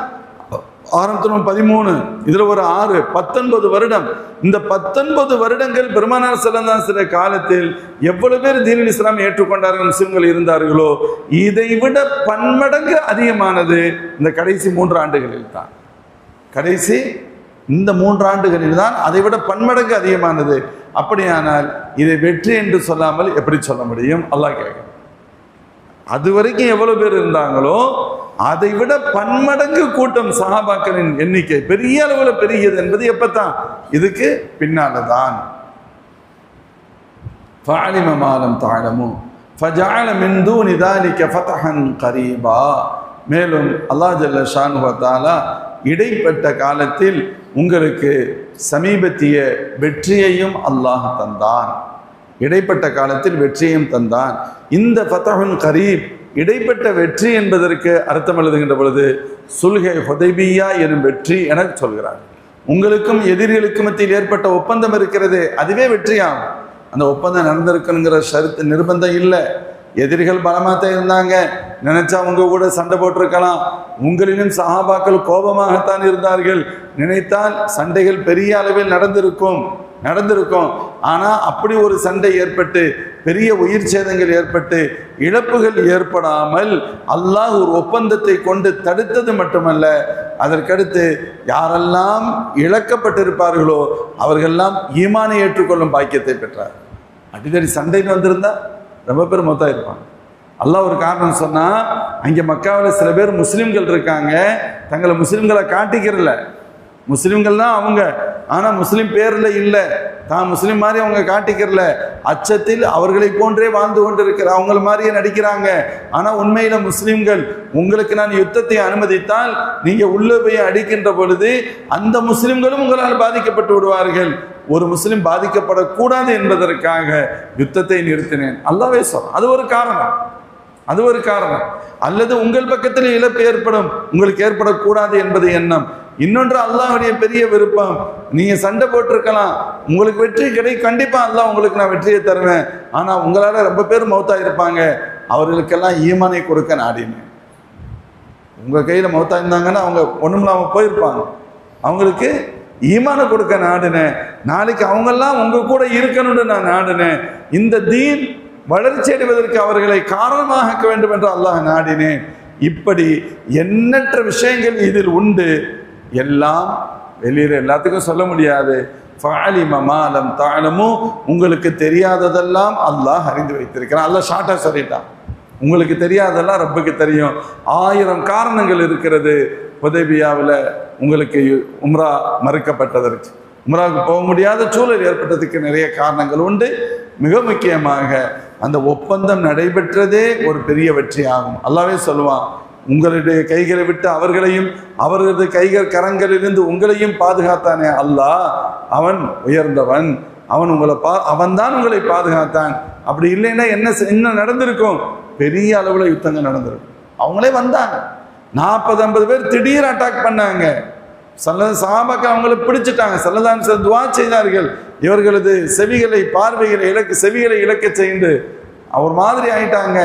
613, இதில் ஒரு 6, 19 வருடம். இந்த 19 வருடங்கள் பெருமானார் ஸல்லல்லாஹு அலைஹி வஸல்லம் காலத்தில் எவ்வளவு பேர் தீனுல் இஸ்லாம் ஏற்றுக்கொண்டார்கள், முஸ்லிம்கள் இருந்தார்களோ இதை விட பன்மடங்கு அதிகமானது இந்த கடைசி 3 ஆண்டுகளில் தான். கடைசி இந்த 3 ஆண்டுகளில் தான் அதை விட பன்மடங்கு அதிகமானது. அப்படியானால் இதை வெற்றி என்று சொல்லாமல் எப்படி சொல்ல முடியும்? அல்லாஹ் கேட்க, அது வரைக்கும் எவ்வளவு பேர் இருந்தாங்களோ அதை விட பன்மடங்கு கூட்டம் சஹாபாக்களின் எண்ணிக்கை பெரிய அளவில் பெரியது என்பது எப்பத்தான்? இதுக்கு பின்னால்தான். فَعَلِمَ مَا لَمْ تَعْلَمُوا فَجَعَلَ مِنْ دُونِ ذَلِكَ فَتْحًا قَرِيبًا. மேலும் அல்லாஹ் ஜல்ல ஷானுஹு வ தஆலா இடைப்பட்ட காலத்தில் உங்களுக்கு சமீபத்திய வெற்றியையும் அல்லாஹ் தந்தான். இடைப்பட்ட காலத்தில் வெற்றியையும் தந்தான். இந்த ஃபத்ஹுன் கரீப், இடைப்பட்ட வெற்றி என்பதற்கு அர்த்தம் எழுதுகின்ற பொழுது சுல்ஹே ஹுதைபியா எனும் வெற்றி என சொல்கிறார். உங்களுக்கும் எதிரிகளுக்கும் மத்தியில் ஏற்பட்ட ஒப்பந்தம் இருக்கிறது, அதுவே வெற்றியாகும். அந்த ஒப்பந்தம் நடந்திருக்குங்கிற ஷரத்து நிர்பந்தம் இல்லை. எதிரிகள் பலமாகத்தான் இருந்தாங்க, நினைச்சா அவங்க கூட சண்டை போட்டிருக்கலாம். உங்களிலும் சஹாபாக்கள் கோபமாகத்தான் இருந்தார்கள், நினைத்தால் சண்டைகள் பெரிய அளவில் நடந்திருக்கும். ஆனால் அப்படி ஒரு சண்டை ஏற்பட்டு பெரிய உயிர் சேதங்கள் ஏற்பட்டு இழப்புகள் ஏற்படாமல் அல்லாஹ் ஒரு ஒப்பந்தத்தை கொண்டு தடுத்தது மட்டுமல்ல, அதற்கடுத்து யாரெல்லாம் இழக்கப்பட்டிருப்பார்களோ அவர்களெல்லாம் ஈமானை ஏற்றுக்கொள்ளும் பாக்கியத்தை பெற்றார். அடிக்கடி சண்டைன்னு வந்திருந்தா ரொம்ப பேர் மொத்தம் இருப்பாங்க. அல்லாஹ் ஒரு காரணம் சொன்னால், அங்கே மக்காவில் சில பேர் முஸ்லீம்கள் இருக்காங்க, தங்களை முஸ்லீம்களை காட்டிக்கிறல. முஸ்லீம்கள் தான் அவங்க, ஆனால் முஸ்லீம் பேரில் இல்லை, தான் முஸ்லீம் மாதிரி அவங்க காட்டிக்கிறல. அச்சத்தில் அவர்களை போன்றே வாழ்ந்து கொண்டு இருக்கிற அவங்கள மாதிரியே நடிக்கிறாங்க. ஆனால் உண்மையில் முஸ்லீம்கள். உங்களுக்கு நான் யுத்தத்தை அனுமதித்தால் நீங்கள் உள்ளே போய் அடிக்கின்ற பொழுது அந்த முஸ்லீம்களும் உங்களால் பாதிக்கப்பட்டு விடுவார்கள். ஒரு முஸ்லீம் பாதிக்கப்படக்கூடாது என்பதற்காக யுத்தத்தை நிறுத்தினேன். அல்லாஹ்வே சொல்றான். அது ஒரு காரணம். அல்லது உங்கள் பக்கத்தில் இழப்பு ஏற்படும், உங்களுக்கு ஏற்படக்கூடாது என்பது எண்ணம். இன்னொன்று அல்லாஹ்வுடைய பெரிய விருப்பம். நீங்க சண்டை போட்டிருக்கலாம், உங்களுக்கு வெற்றி கிடைக்கும், கண்டிப்பா அல்லாஹ் உங்களுக்கு நான் வெற்றியை தருவேன். ஆனா உங்களால ரொம்ப பேர் மௌத்தா இருப்பாங்க, அவர்களுக்கெல்லாம் ஈமானை கொடுக்க நாடினேன். உங்க கையில மௌத்தா இருந்தாங்கன்னா அவங்க ஒண்ணுமில்லாம போயிருப்பாங்க, அவங்களுக்கு ஈமானை கொடுக்க நாடினேன். நாளைக்கு அவங்கெல்லாம் உங்க கூட இருக்கணும்னு நான் நாடினேன். இந்த தீன் வளர்ச்சி அடைவதற்கு அவர்களை காரணமாக்க வேண்டும் என்று அல்லாஹ் நாடினேன். இப்படி எண்ணற்ற விஷயங்கள் இதில் உண்டு. எல்லாம் வெளியில் எல்லாத்துக்கும் சொல்ல முடியாது. ஃபஅலிம மா லம் தஅலமு, உங்களுக்கு தெரியாததெல்லாம் அல்லாஹ் அறிந்து வைத்திருக்கிறான். அல்லாஹ் ஷார்ட்டா சொல்லிட்டான், உங்களுக்கு தெரியாததெல்லாம் ரப்புக்கு தெரியும். 1000 காரணங்கள் இருக்கிறது. ஹுதைபியாவில் உங்களுக்கு உம்ரா மறுக்கப்பட்டதற்கு, உம்ராவுக்கு போக முடியாத சூழல் ஏற்பட்டதுக்கு நிறைய காரணங்கள் உண்டு. மிக முக்கியமாக அந்த ஒப்பந்தம் நடைபெற்றதே ஒரு பெரிய வெற்றி ஆகும். அல்லாஹ்வே சொல்லுவான், உங்களுடைய கைகளை விட்டு அவர்களையும் அவர்களது கைகள் கரங்களிலிருந்து உங்களையும் பாதுகாத்தானே அல்லாஹ், அவன் உயர்ந்தவன், அவன் தான் உங்களை பாதுகாத்தான். அப்படி இல்லைன்னா என்ன நடந்திருக்கும்? பெரிய அளவுல யுத்தங்கள் நடந்திருக்கும். அவங்களே வந்தாங்க, 40-50 பேர் திடீர் அட்டாக் பண்ணாங்க. சஹாபாக்கள் அவங்களை பிடிச்சிட்டாங்க. ஸல்லல்லாஹு அலைஹி வஸல்லம் துஆ செய்தார்கள், இவர்களது செவிகளை இழக்க செய்து அவர் மாதிரி ஆயிட்டாங்க.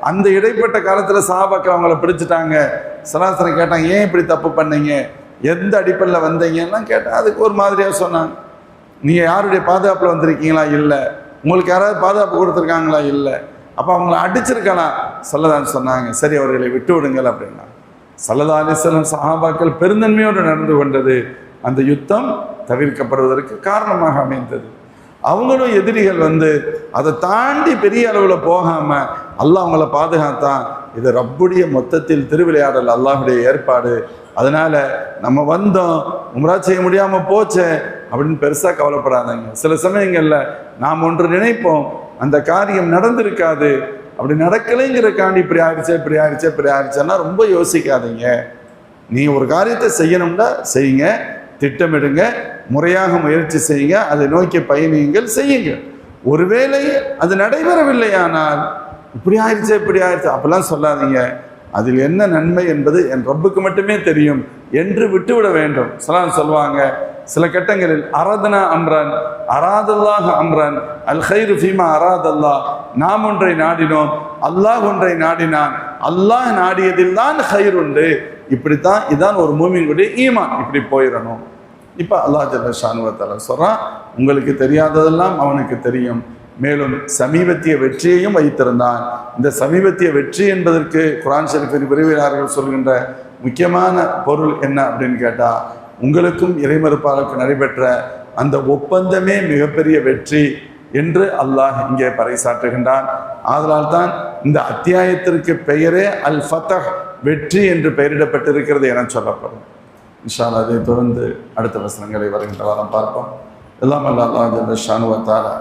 அந்த இடைப்பட்ட காலத்துல சஹாபாக்கள் அவங்கள பிடிச்சிட்டாங்க. ஸல்லல்லாஹு அலைஹி வஸல்லம் கேட்டாங்க, ஏன் இப்படி தப்பு பண்ணீங்க, எந்த அடிப்படையில் வந்தீங்கன்னா கேட்டால் அதுக்கு ஒரு மாதிரியாக சொன்னாங்க. நீங்கள் யாருடைய பாதுகாப்பில் வந்திருக்கீங்களா? இல்லை. உங்களுக்கு யாராவது பாதுகாப்பு கொடுத்துருக்காங்களா? இல்லை. அப்போ அவங்கள அடிச்சிருக்கலாம். ஸல்லல்லாஹு அலைஹி சொன்னாங்க, சரி அவர்களை விட்டு விடுங்கள் அப்படின்னா. ஸல்லல்லாஹு அலைஹி வஸல்லம் சஹாபாக்கள் பெருந்தன்மையோடு நடந்து கொண்டது அந்த யுத்தம் தவிர்க்கப்படுவதற்கு காரணமாக அமைந்தது. அவங்களும் எதிரிகள் அதை தாண்டி பெரிய அளவில் போகாமல் அல்லாஹ் அவங்கள பாதுகாத்தான். இது ரப்புடைய மொத்தத்தில் திருவிளையாடல், அல்லாஹுடைய ஏற்பாடு. அதனால நம்ம வந்தோம், உம்ரா செய்ய முடியாமல் போச்சே அப்படின்னு பெருசாக கவலைப்படாதீங்க. சில சமயங்களில் நாம் ஒன்று நினைப்போம், அந்த காரியம் நடந்திருக்காது. அப்படி நடக்கலைங்கிறக்காண்டி இப்படி ஆயிடுச்சேன்னா ரொம்ப யோசிக்காதீங்க. நீ ஒரு காரியத்தை செய்யணும்னா செய்யுங்க, திட்டமிடுங்க, முறையாக முயற்சி செய்யுங்க, அதை நோக்கி பயணியுங்கள், செய்யுங்க. ஒருவேளை அது நடைபெறவில்லையானால் இப்படி ஆயிடுச்சு அப்படிலாம் சொல்லாதீங்க. அதில் என்ன நன்மை என்பது என் ரப்புக்கு மட்டுமே தெரியும் என்று விட்டுவிட வேண்டும். சொல்லுவாங்க, சில கட்டங்களில் அரதனா அம்ரன் அராதல்லாஹ் அம்ரன் அல் ஹைரு ஃபீமா அராதல்லாஹ், நாம் ஒன்றை நாடினோம், அல்லாஹ் ஒன்றை நாடினான், அல்லாஹ் நாடியதில் தான் ஹைர் உண்டு. இப்படித்தான், இதான் ஒரு மூமினுடைய ஈமான். இப்படி போயிடணும். இப்போ அல்லாஹ் ஜல்ல ஷானு வ தஆலா சொல்றான், உங்களுக்கு தெரியாததெல்லாம் அவனுக்கு தெரியும், மேலும் சமீபத்திய வெற்றியையும் வைத்திருந்தான். இந்த சமீபத்திய வெற்றி என்பதற்கு குர்ஆன் ஷரீஃபின் விரிவிலாளர்கள் சொல்கின்ற முக்கியமான பொருள் என்ன அப்படின்னு கேட்டால், உங்களுக்கும் இறைமறுப்பாளருக்கு நடைபெற்ற அந்த ஒப்பந்தமே மிகப்பெரிய வெற்றி என்று அல்லாஹ் இங்கே பறைசாற்றுகின்றான். ஆதலால் தான் இந்த அத்தியாயத்திற்கு பெயரே அல் ஃபத்ஹ், வெற்றி என்று பெயரிடப்பட்டிருக்கிறது என சொல்லப்படும். இன்ஷா அல்லாஹ் அதை தொடர்ந்து அடுத்த வசனங்களை வருகின்ற வாரம் பார்ப்போம். எல்லாம் அல்லாஹ் ஜல்ல ஷானு வ தஆலா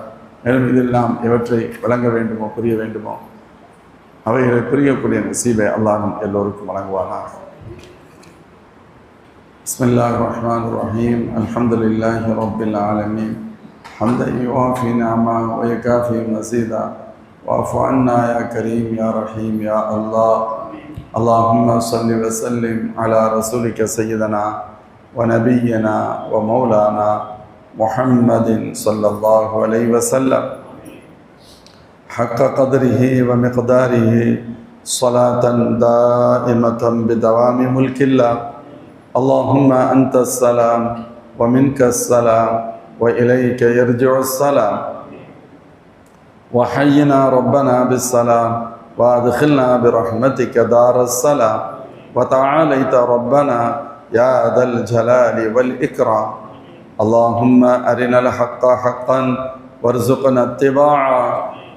மேலும் இதெல்லாம் எவற்றை வழங்க வேண்டுமோ, புரிய வேண்டுமோ அவைகளை புரியக்கூடிய நசீபை அல்லாஹ் எல்லோருக்கும் வழங்குவானாக. பிஸ்மில்லாஹிர் ரஹ்மானிர் ரஹீம். அல்ஹம்துலில்லாஹி ரப்பில் ஆலமீன். ஹம்தன் யுவாஃபி நிஅமா வ யகாஃபி மஸீதா வஅஃபு அன்னா யா கரீம் யா ரஹீம் யா அல்லாஹ். அல்லாஹும்ம ஸல்லி வ ஸல்லிம் அலா ரசூலிக சய்யிதனா வ நபிய்யனா வ மௌலானா முஹம்மதின் ஸல்லல்லாஹு அலைஹி வஸல்லம் ஹக்க கத்ரிஹி வ மிக்தாரிஹி ஸலாத்தன் தாயிமத்தன் பிதவாமி முல்கில்லாஹ். اللهم أنت السلام ومنك السلام وإليك يرجع السلام. وحينا ربنا بالسلام وأدخلنا برحمتك دار السلام. وتعاليت ربنا يا ذا الجلال والإكرام. اللهم أرنا الحق حقا وارزقنا اتباعه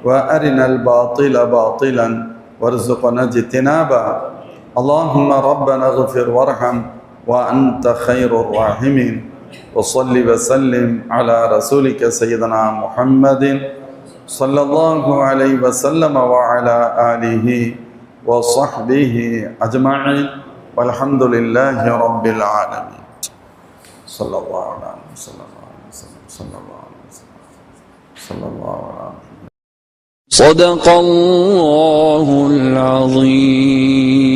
وأرنا الباطل باطلا وارزقنا اجتنابه. اللهم ربنا اغفر وارحم وأنت خير الراحمين. وصل وسلم على رسولك سيدنا محمد صلى الله عليه وسلم وعلى آله وصحبه أجمعين والحمد لله رب العالمين. صلى الله عليه وسلم صلى الله عليه وسلم صلى الله عليه وسلم. صدق الله العظيم.